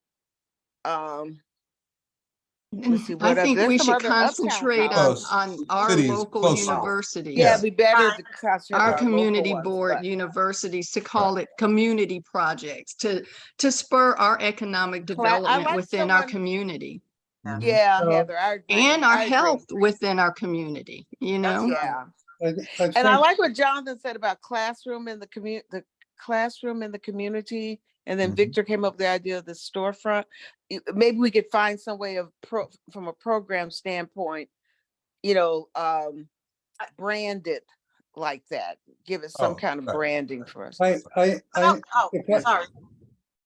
Let's see I what other, think there's we some should other uptown concentrate colleges. on our Cities local close. Yeah, universities. it'd be better to concentrate on Our our local community ones, board but- universities to call it community projects to spur our economic development like within our someone- community Mhm. Yeah, So- Heather, I agree. and our I agree. health within our community, you know? Yeah. I And I think- like what Jonathan said about classroom in the classroom in the community. And then Mhm. Victor came up with the idea of the storefront. Maybe we could find some way of from a program standpoint, you know, brand it like that. Give it some Oh, kind of right. branding for us. I, Oh, if I- sorry.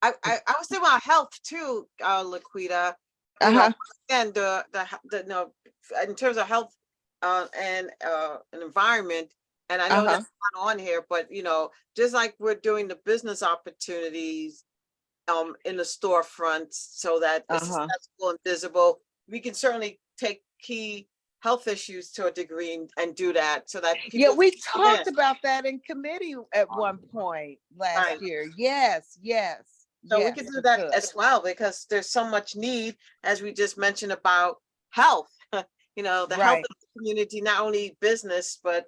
I was thinking about health too, Laquita. You know, Uh-huh. and no, in terms of health and an environment, and I know Uh-huh. that's not on here, but you know, just like we're doing the business opportunities in the storefronts so that it's Uh-huh. accessible and visible, we can certainly take key health issues to a degree and do that so that Yeah, people we can come in. talked about that in committee at one point last Right. year. Yes, yes. So we yes, could do that could. as well, because there's so much need, as we just mentioned, about health. You know, the health Right. of the community, not only business, but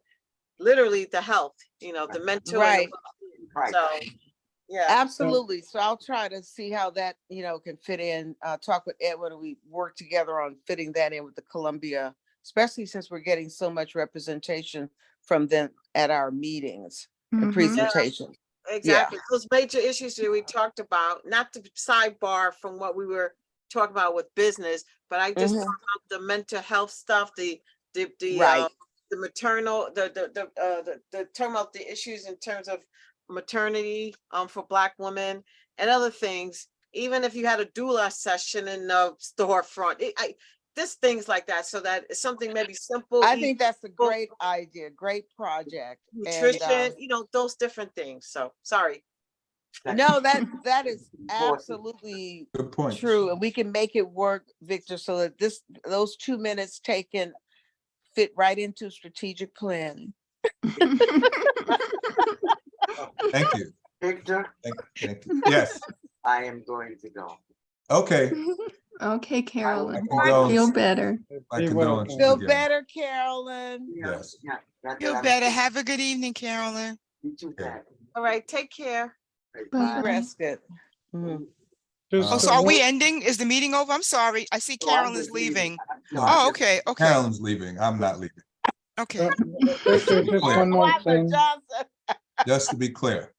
literally the health, you know, the mental. Right. Right. So, yeah. Absolutely. So I'll try to see how that, you know, can fit in, talk with Edwin, and we work together on fitting that in with the Columbia, especially since we're getting so much representation from them at our meetings and Mhm. presentations. Exactly. Those major issues that we talked about, not to sidebar from what we were talking about with business, but I just Mhm. talked about the mental health stuff, the Right. maternal, the term of the issues in terms of maternity for Black women and other things. Even if you had a doula session in the storefront, just things like that, so that it's something maybe simple. I easy, think that's a great idea, great project. nutrition, you know, those different things. So sorry. No, that is absolutely Good point. true, and we can make it work, Victor, so that those 2 minutes taken fit right into strategic planning. Thank you. Victor, Thank you. Yes. I am going to go. Okay. Okay, Carolyn, My condolences. feel better. My Be well, condolences Feel again. better, Carolyn. Yes. Yeah, that's Feel what I'm better. saying. Have a good evening, Carolyn. You too, Okay. Pat. All right, take care. Be Bye. rested. Mhm. just Oh, Oh, so are we one- ending? Is the meeting over? I'm sorry. I see No, I'm Carolyn's just leaving. leaving. No, No. I'm Oh, just- okay, okay, Carolyn's leaving. I'm not leaving. okay. Victor, just Clear. one more Wanda thing. Johnson. Just to be clear.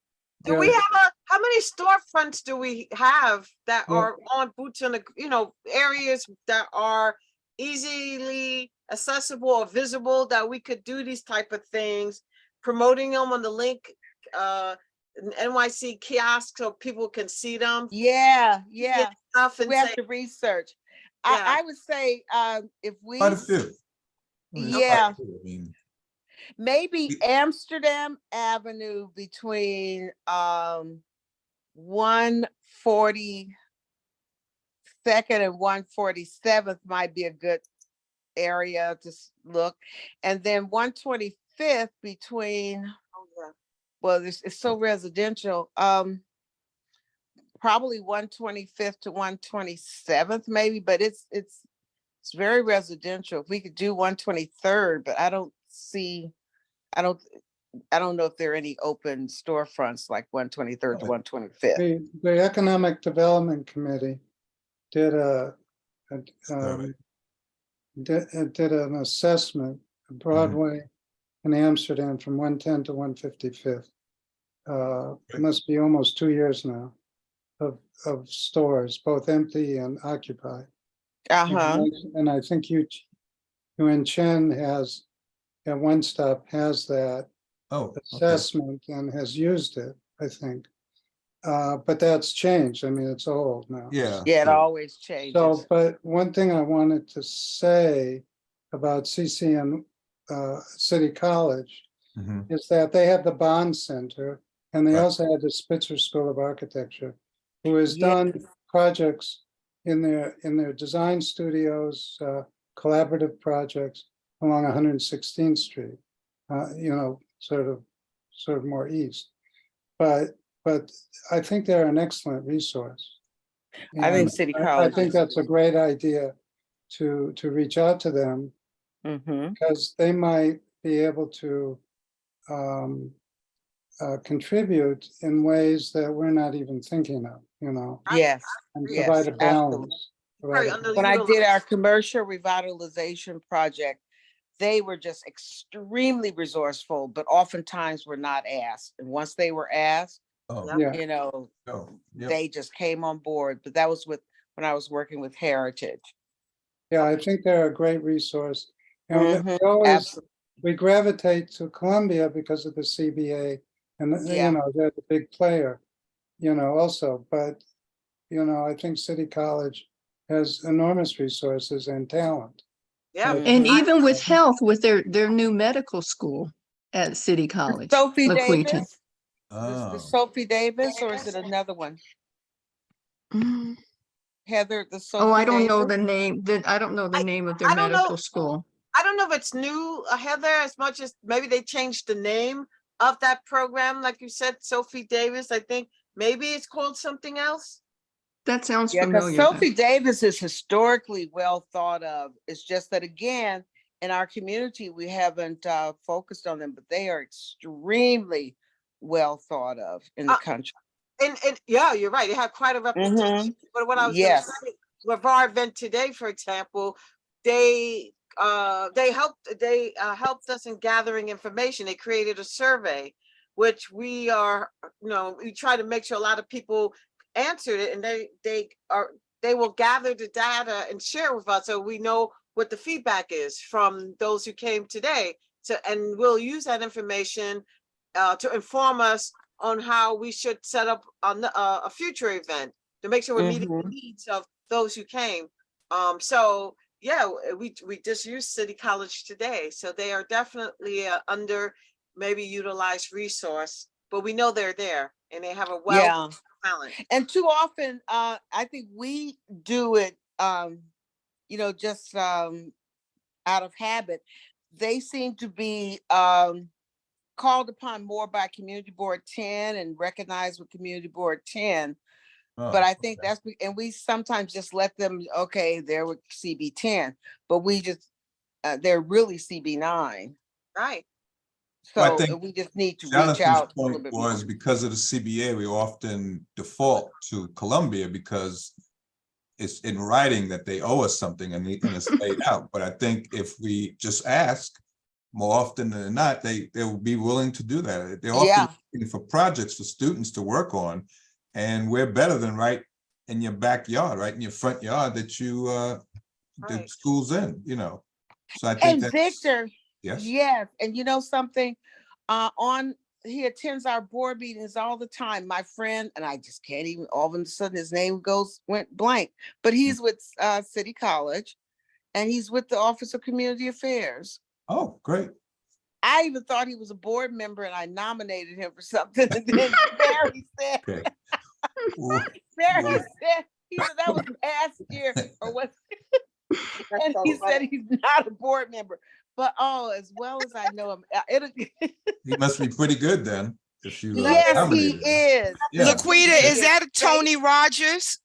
Do we have how many storefronts do we have that Yeah. are on boots on the, you know, areas that are easily accessible or visible that we could do these type of things, promoting them on the link, NYC kiosk so people can see them. Yeah, Stuff and we have say, to research. Yeah. I would say, if we, Quite a few. I mean, Yeah. quite a few. I mean, maybe We- Amsterdam Avenue between 142nd and 147th might be a good area to look. And then 125th between, oh, yeah. well, it's so residential. Probably 125th to 127th maybe, but it's very residential. If we could do 123rd, but I don't know if there are any open storefronts like 123rd to 125th. The Economic Development Committee did Survey. did an assessment of Broadway and Amsterdam from 110 to 155th. It must be almost 2 years now of stores, both empty and occupied. Uh-huh. And I think Yuan Chen has, at One Stop, has that Oh, okay. assessment and has used it, I think. But that's changed. I mean, it's old now. Yeah. Yeah, it so- always changes. So, but one thing I wanted to say about CC and City College Mhm. is that they have the Bond Center, and they Right. also have the Spitzer School of Architecture, who has Yeah. done projects in their design studios, collaborative projects along 116th Street, sort of more east. But I think they're an excellent resource. I think And City I College think is- that's a great idea to reach out to them, Mhm. because they might be able to contribute in ways that we're not even thinking of, Yes, and yes, provide a absolutely. balance. Very provide a- When I did underutilized. our commercial revitalization project, they were just extremely resourceful, but oftentimes were not asked. And once they were asked, Oh, Yeah, you know, oh, yep. they just came on board. But that was when I was working with Heritage. yeah, I think they're a great resource. And Mhm, we always, absolutely. we gravitate to Columbia because of the CBA, and Yeah. they're the big player, also, but I think City College has enormous resources and talent. Yeah. And Mhm. even with health, with their new medical school at City College. Sophie Laquita. Davis? Oh. The Sophie Davis, or is it another one? Mm. Heather, the Sophie Oh, I don't know Davis? the name, I don't know the name of their I don't know. medical school. I don't know if it's new, Heather, as much as maybe they changed the name of that program, like you said, Sophie Davis. I think maybe it's called something else. That sounds Yeah, because familiar. though. Sophie Davis is historically well thought of. It's just that, again, in our community, we haven't focused on them, but they are extremely well thought of in the country. And yeah, you're right. It had quite a reputation. But what I was gonna Yes. say, with our event today, for example, they helped us in gathering information. They created a survey, which we try to make sure a lot of people answered it, and they will gather the data and share with us so we know what the feedback is from those who came today. And we'll use that information to inform us on how we should set up a future event to make sure we're meeting the needs of those who came. So yeah, we just used City College today, so they are definitely under maybe utilized resource, but we know they're there and they have a wealth of talent. And too often, I think we do it, just out of habit. They seem to be called upon more by Community Board 10 and recognized with Community Board 10. But I think okay. and we sometimes just let them, okay, they're with CB 10, but we just, they're really CB9. Right. Well, I So think we just need to reach Jonathan's out a little point bit more. was because of the CBA, we often default to Columbia because it's in writing that they owe us something and it's laid out. But I think if we just ask, more often than not, they will be willing to do that. They're often looking for projects for students to work on, and we're better than right in your backyard, right in your front yard that you the Right. school's in, So I think And Victor, yes. yes, and you know something, he attends our board meetings all the time. My friend, and I just can't even, all of a sudden his name went blank, but he's with City College, and he's with the Office of Community Affairs. Oh, great. I even thought he was a board member, and I nominated him for something. And then Barry said, Okay. Well, Barry said, he said that was last year or what? And he said he's not a board member. But as well as I know him, he must be pretty good then. If you yes, he nominated him. is. Yeah. Laquita, is that Tony Rogers?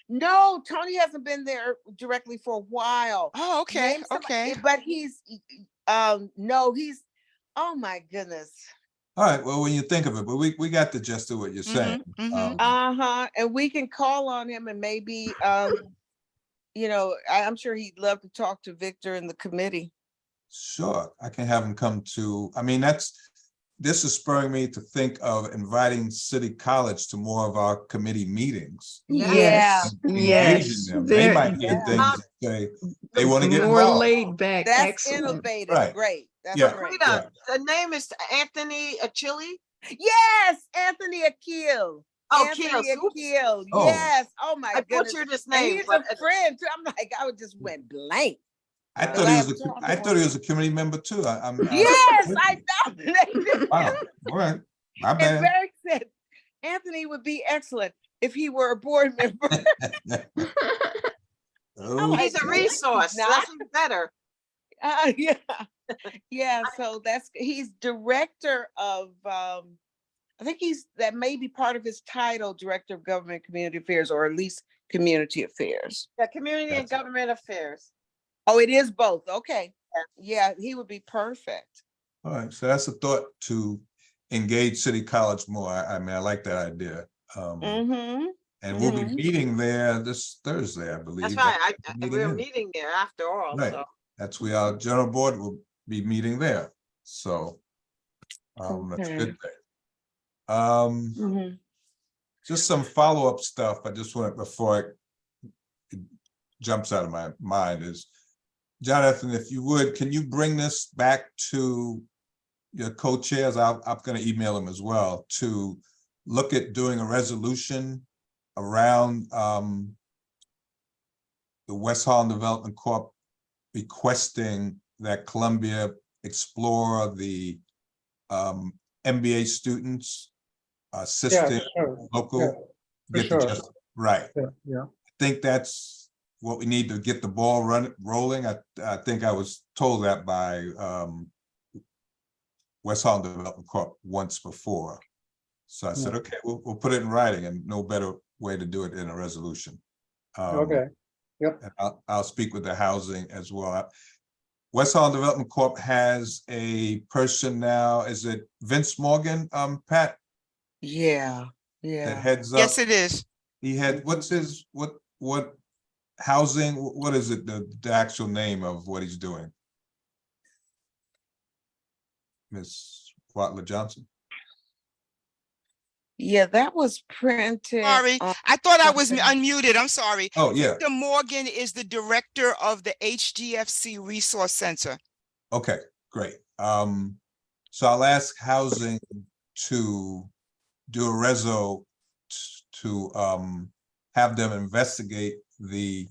No, Tony hasn't been there directly for a while. Oh, okay, Name somebody- okay. But he's no, he's, oh my goodness. All right, well, when you think of it, but we got the gist of what you're saying. mhm. And we can call on him and maybe I'm sure he'd love to talk to Victor and the committee. Sure, I can have him come to, I mean, this is spurring me to think of inviting City College to more of our committee meetings. Yes, Engaging yes. them. They They're might hear Yeah. things that they want to get more involved. laid back, That's excellent. innovative. Right. Great. That's Yeah. great. Rita, the name is Anthony Achille. Yes, Anthony Akil. Oh, Anthony Kiels. Oops. Akil. Oh. Yes. Oh my I goodness. butchered his And name, he's but a friend too. I'm like, I would just went blank. I Because thought I he have was talked I to thought him. he was a committee member too. Yes, I nominated. Wow, all right, my And bad. Barry said Anthony would be excellent if he were a board member. Oh, like, he's a "No, he's resource. not." That's even better. Yeah. Yeah. So he's director of I think that may be part of his title, Director of Government and Community Affairs, or at least Community Affairs. Yeah, community and Gotcha. government affairs. Oh, it is both. Okay. Yeah, he would be perfect. all right, so that's a thought to engage City College more. I mean, I like that idea. Mm-hmm. And we'll be Mhm. meeting there this Thursday, I believe. That's right. Meeting We're in. meeting there after all, Right. so. That's where our general board will be meeting there, so. That's a good thing. Mhm. Just some follow-up stuff. I just want, before it jumps out of my mind, is Jonathan, if you would, can you bring this back to your co-chairs? I'm gonna email them as well, to look at doing a resolution around the West Holland Development Corp requesting that Columbia explore the MBA students Yeah, assisting sure, local. for Get the sure. just right. yeah. I think that's what we need to get the ball rolling. I think I was told that by West Holland Development Corp once before. So I said, okay, we'll put it in writing, and no better way to do it in a resolution. Okay, And I'll speak with the housing as well. West Holland Development Corp has a person now, is it Vince Morgan, Pat, Yeah. that Yeah. heads up? Yes, it is. He had, what's his, what housing, what is it, the actual name of what he's doing? Miss Watler Johnson? Yeah, that was printed. Sorry, on- I thought I was unmuted. I'm sorry. Oh, yeah, Victor Morgan is the director of the HDFC Resource Center. okay, great. So I'll ask housing to do a reso to have them investigate a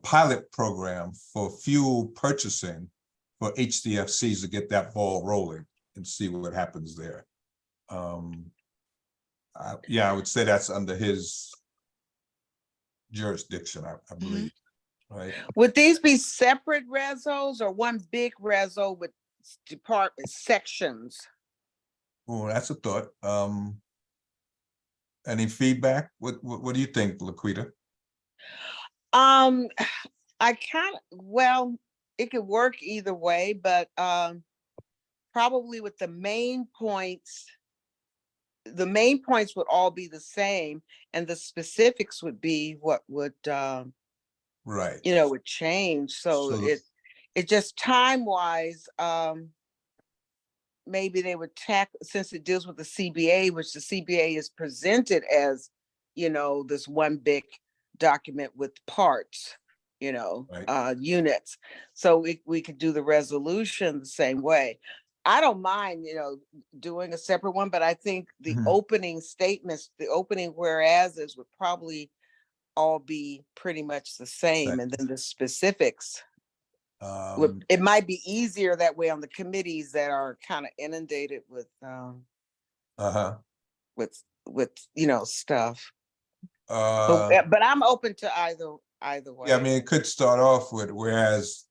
pilot program for fuel purchasing for HDFCs to get that ball rolling and see what happens there. Yeah, I would say that's under his jurisdiction, I believe, right? Would these be separate resos or one big reso with department sections? Oh, that's a thought. Any feedback? What do you think, Laquita? I well, it could work either way, but probably with the main points would all be the same, and the specifics would be what would Right. would change. So So it just time-wise, maybe they would since it deals with the CBA, which the CBA is presented as, this one big document with parts, Right. units. So we could do the resolution the same way. I don't mind, doing a separate one, but I think the Mhm. opening statements, the opening whereases would probably all be pretty much the same. Same. And then the specifics, it might be easier that way on the committees that are kind of inundated with uh-huh. stuff. Uh, But I'm open to either way. yeah, I mean, it could start off with, whereas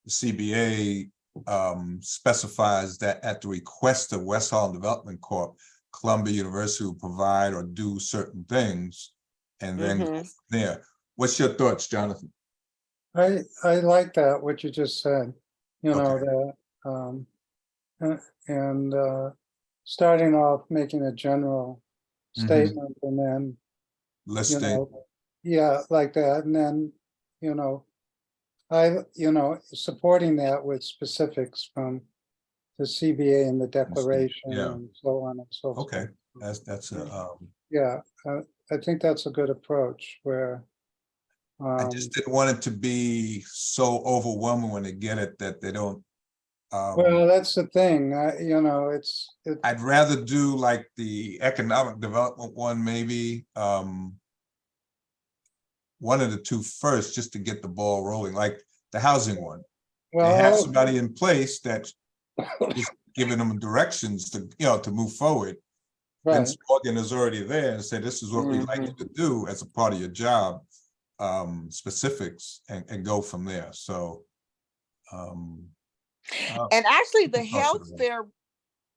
the CBA specifies that at the request of West Holland Development Corp, Columbia University will provide or do certain things, and then go Mhm. from there. What's your thoughts, Jonathan? I like that, what you just said, Okay. that, starting off making a general Mhm. statement and then, Listing, yeah, like that, and then you know, supporting that with specifics from the CBA and the declaration yeah. and so on and so forth. Okay, that's a, Yeah, I think that's a good approach where, I just didn't want it to be so overwhelming when they get it that they don't. well, that's the thing, I'd rather do like the economic development one, maybe, one of the two first, just to get the ball rolling, like the housing one. They have well, somebody in place that is giving them directions to, to move forward. Then right, Morgan is already there and say, this is what we'd like you to do as a part of your job, specifics, and go from there, so. And actually, the can toss it health around. fair,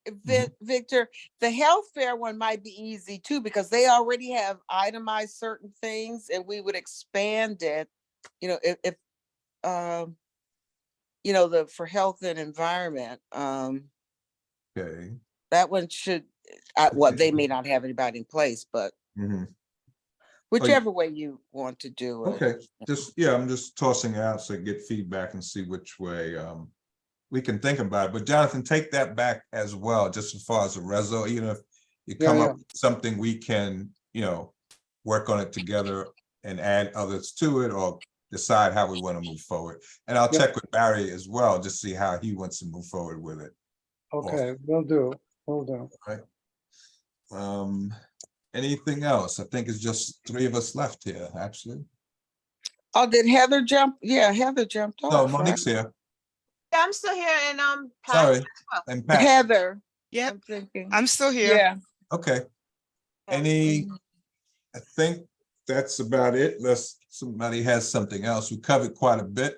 Mhm. Victor, the health fair one might be easy too, because they already have itemized certain things and we would expand it, if for health and environment, Okay. that one should, they may not have anybody in place, but Mhm. whichever way you want to do it. Okay, yeah, I'm just tossing it out so I get feedback and see which way we can think about it. But Jonathan, take that back as well, just as far as the reso, even if you come Yeah, up with something, we can, work on it together and add others to it, or decide how we want to move forward. And I'll Yep. check with Barry as well, just see how he wants to move forward with it. okay, will do. Anything else? I think it's just three of us left here, actually. Oh, did Heather jump? Yeah, Heather jumped No, off, right? Monique's here. Yeah, I'm still here and Pat Sorry. as well. And Pat, Heather, Yep, I'm thinking. I'm still here. Yeah. okay. Yeah. Any, I think that's about it, unless somebody has something else. We covered quite a bit.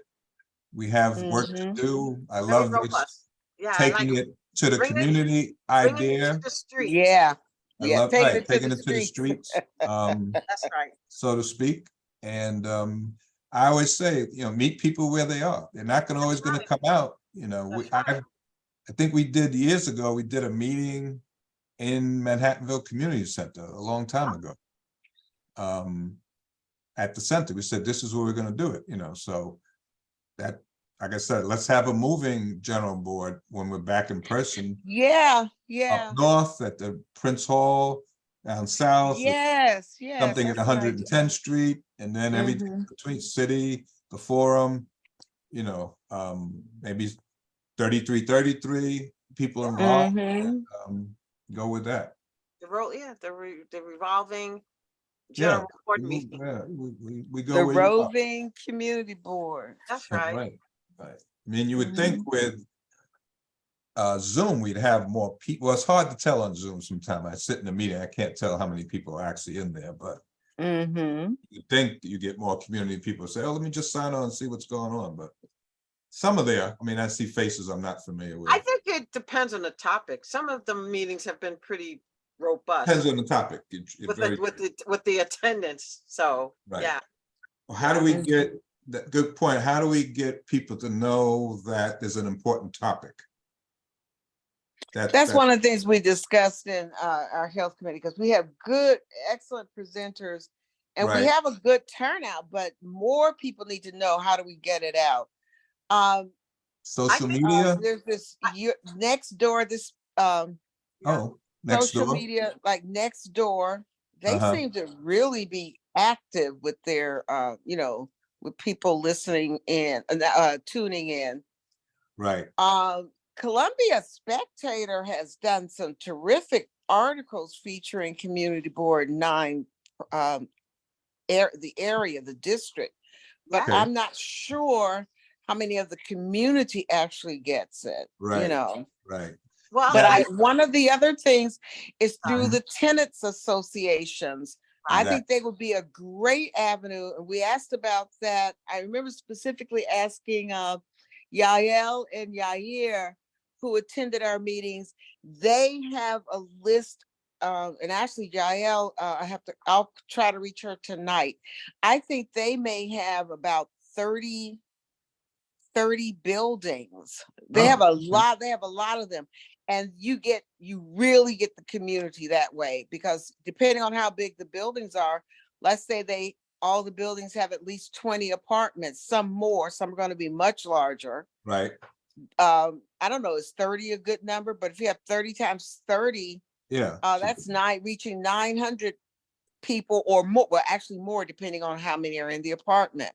We have work to do. I Very love this, robust. Yeah, I like taking it to the Bring it- community bringing it idea. to the streets. Yeah, I yeah, love, taking right, it to taking the it to the streets. streets, That's right. so to speak. And I always say, meet people where they are. They're not gonna always gonna right. come out, That's right. I think we did years ago, we did a meeting in Manhattanville Community Center a long time ago. At the center, we said, this is where we're gonna do it, so that, like I said, let's have a moving general board when we're back in person. Yeah, yeah. Up north at the Prince Hall, down south. Yes, Something at that's an idea. 110th Street, and then everything between city, the forum, maybe 3333, people involved, and, go with that. The revolving Yeah, general board meeting. we go The where you are. roving community board. That's right. Right. I mean, you would think with Zoom, we'd have more people. Well, it's hard to tell on Zoom sometimes. I sit in a meeting, I can't tell how many people are actually in there, but you think you get more community people say, oh, let me just sign on and see what's going on, but some are there. I mean, I see faces I'm not familiar with. I think it depends on the topic. Some of the meetings have been pretty robust Depends on the topic. with the attendance. So, Right. yeah. Well, how do we get that? Good point. How do we get people to know that there's an important topic? That's one of the things we discussed in our health committee, because we have excellent presenters and we Right. have a good turnout, but more people need to know, how do we get it out? Social think, media. There's this next door, this Oh, next social door. media, like next door, they Uh-huh. seem to really be active with their with people listening in, tuning in. Right. Columbia Spectator has done some terrific articles featuring Community Board 9, the area, the district, but Okay. I'm not sure how many of the community actually gets it. Right. Right. Well, But one of the other things is through Mhm. the tenants associations. I Exactly. think they would be a great avenue. And we asked about that. I remember specifically asking Yael and Yair, who attended our meetings. They have a list, and actually Yael, I'll try to reach her tonight. I think they may have about 30 buildings. They have a lot of them. And you really get the community that way, because depending on how big the buildings are, let's say they all the buildings have at least 20 apartments, some more, some are gonna be much larger. Right, I don't know, is 30 a good number? But if you have 30 times 30, yeah. that's reaching 900 people or more, well, actually more, depending on how many are in the apartment.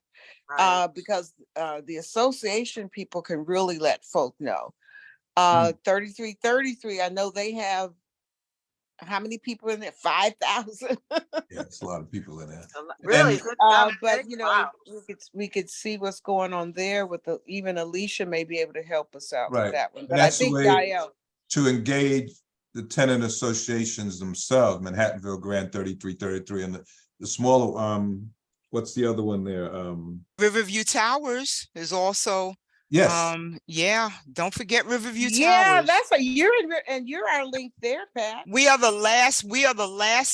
Right. Because the association people can really let folk know. Mm. 3333, I know they have, how many people in there? 5,000. Yeah, it's a lot of people in there. Really? And- Is it that But big? you know, Wow. we could see what's going on there with even Alicia may be able to help us out with Right. that one. And But I that's the think way- Yael, To engage the tenant associations themselves, Manhattanville, Grand 3333, and the smaller, what's the other one there? Riverview Towers is also, Yes, yeah, don't forget Riverview yeah, Towers. and you're our link there, Pat. We are the last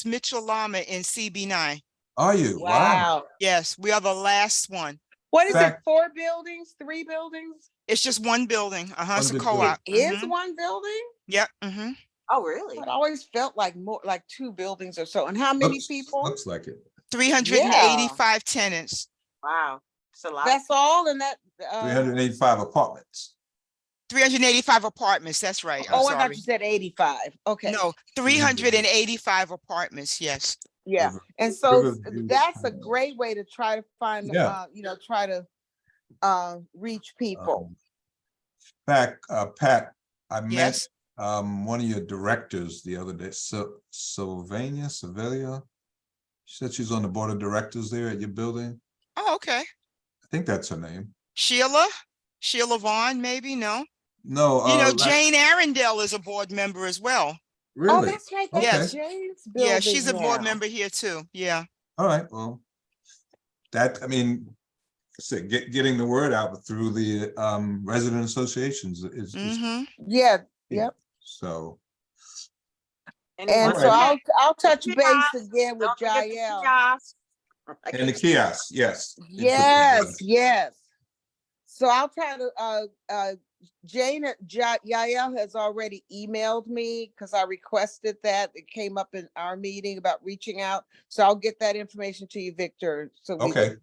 Mitchell Llama in CB9. are you? Wow. Yes, we are the last one. What is it? Fact- 4 buildings, 3 buildings? It's just one building. It's a big co-op. Is one building? Yep. Oh, really? It always felt like more like 2 buildings or so. And how many Looks- people? Looks like it. 385 tenants. Wow. It's a lot. That's all in that. 385 apartments. 385 apartments. That's right. I'm Oh, I thought sorry. you said 85. Okay. No, 385 apartments. Yes. Yeah. River- And so Riverview that's a Towers. great way to try to find, Yeah. try to reach people. Pat, I met Yes. one of your directors the other day, Sylvania. She said she's on the board of directors there at your building. Oh, okay. I think that's her name. Sheila Vaughn, maybe? No. No, Jane Arundel is a board member as well. Oh, really? that's right. Okay. That's Jane's building. Yeah, she's a board now. member here too. Yeah. All right, well, I mean, getting the word out through the resident associations is Yeah. Yeah. Yep. so. And Anyone so Alright. I'll touch Yeah. base again with Don't forget the Jael. kiosk. And the kiosk, yes. Yes. So I'll try to, Yael has already emailed me because I requested that. It came up in our meeting about reaching out. So I'll get that information to you, Victor. So we, Okay.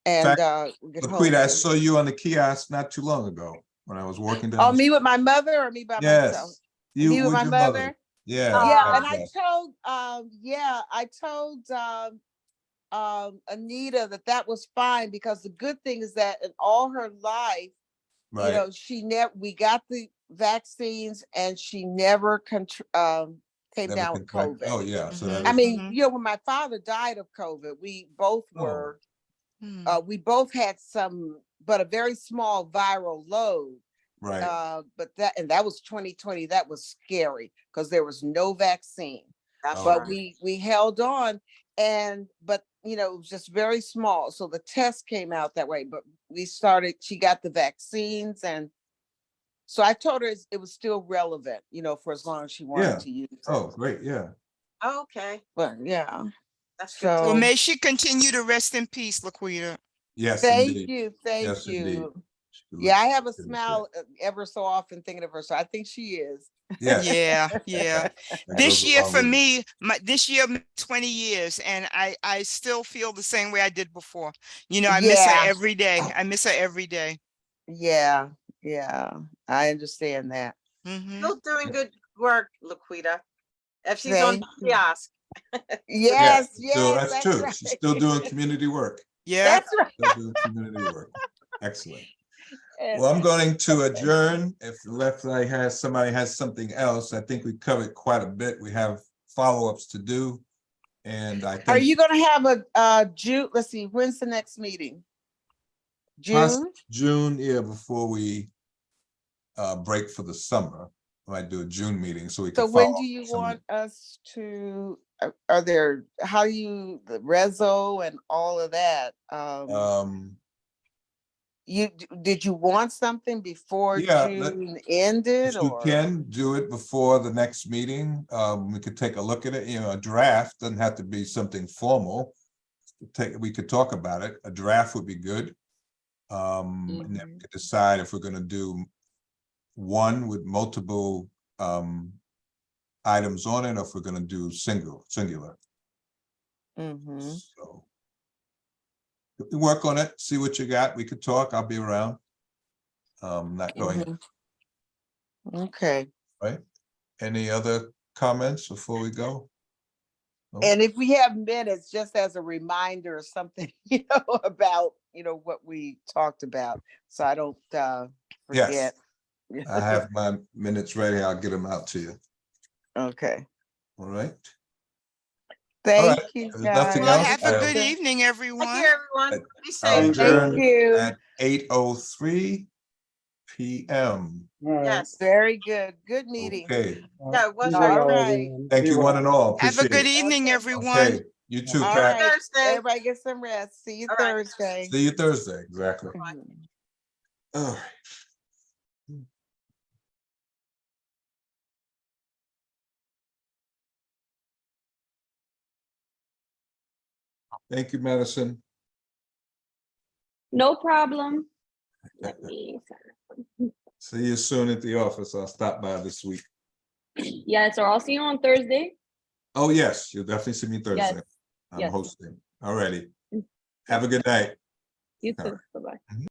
and get Laquita, hold I of it. saw you on the kiosk not too long ago when I was walking down. Oh, the me with my mother or me by myself? Yes. You Me with my your mother? Yeah. Yeah, and I okay. told, Anita that was fine because the good thing is that in all her life, Right. we got the vaccines and she never came Never down with contract- COVID. Oh, yeah. So that Mhm. I is- mean, when my father died of COVID, we both Oh. were, Hmm. we both had but a very small viral load. right. But that was 2020. That was scary because there was no vaccine. That's But right. we held on, but it was just very small. So the test came out that way. But she got the vaccines, and so I told her it was still relevant, for as long as she wanted Yeah. to use it. Oh, great. Yeah. Oh, okay. But yeah. That's good. to So Well, know. may she continue to rest in peace, Laquita. Yes, thank indeed. you. Yes, indeed. You. She Yeah, I looks- have a she looks smile ever so often thinking of her. So I think she is. good. Yes. Yeah. that This goes a year long for way. me, this year 20 years, and I still feel the same way I did before. I miss her Yeah. every day. I miss her every day. Yeah. I understand that. Mhm. Still doing good work, Laquita. If she's on Thank the you. kiosk. Yes, So yes, that's true. right. She's still doing community work. Yeah. That's right. Still doing community work. Excellent. And- Well, I'm going to adjourn. If somebody has something else, I think we covered quite a bit. We have follow-ups to do. And I think. Are you gonna have a June? Let's see, when's the next meeting? June? June, yeah, before we break for the summer. I might do a June meeting so we can. So when follow do you some of want us to, the reso and all of that? Did you want something before Yeah, June ended If you or? can do it before the next meeting, we could take a look at it, a draft, doesn't have to be something formal. We could talk about it, a draft would be good. And then we could decide if we're gonna do one with multiple items on it, or if we're gonna do singular. Mhm. So work on it, see what you got. We could talk. I'll be around. Not going, Mhm. Okay, right? Any other comments before we go? No? and if we have minutes, just as a reminder or something, about, what we talked about, so I don't Yes, forget. I have my minutes ready. I'll get them out to you. Okay, All right. thank right. you, If there's nothing guys. Well, else, have a good I'll- evening, Thank everyone. you, everyone. Be I'll safe. Thank you. adjourn Thank you. at 8:03 PM. All right. Yes. Very good. Good meeting. Okay, Yeah, it was Be very well, All right. everyone. thank Be you one well. and all. Have a Appreciate good it. evening, Okay. everyone. Okay, you too, All Pat. right. Thursday. Everybody get some rest. See you All right. Thursday. See you Thursday, exactly. Mhm. All right. Thank you, Madison. No problem. Let me, See you soon at the office. I'll stop by this week. yeah, so I'll see you on Thursday. Oh, yes, you'll definitely see me Thursday. Yes, I'm yes. hosting. All righty. Have a good night. You All too. Bye-bye.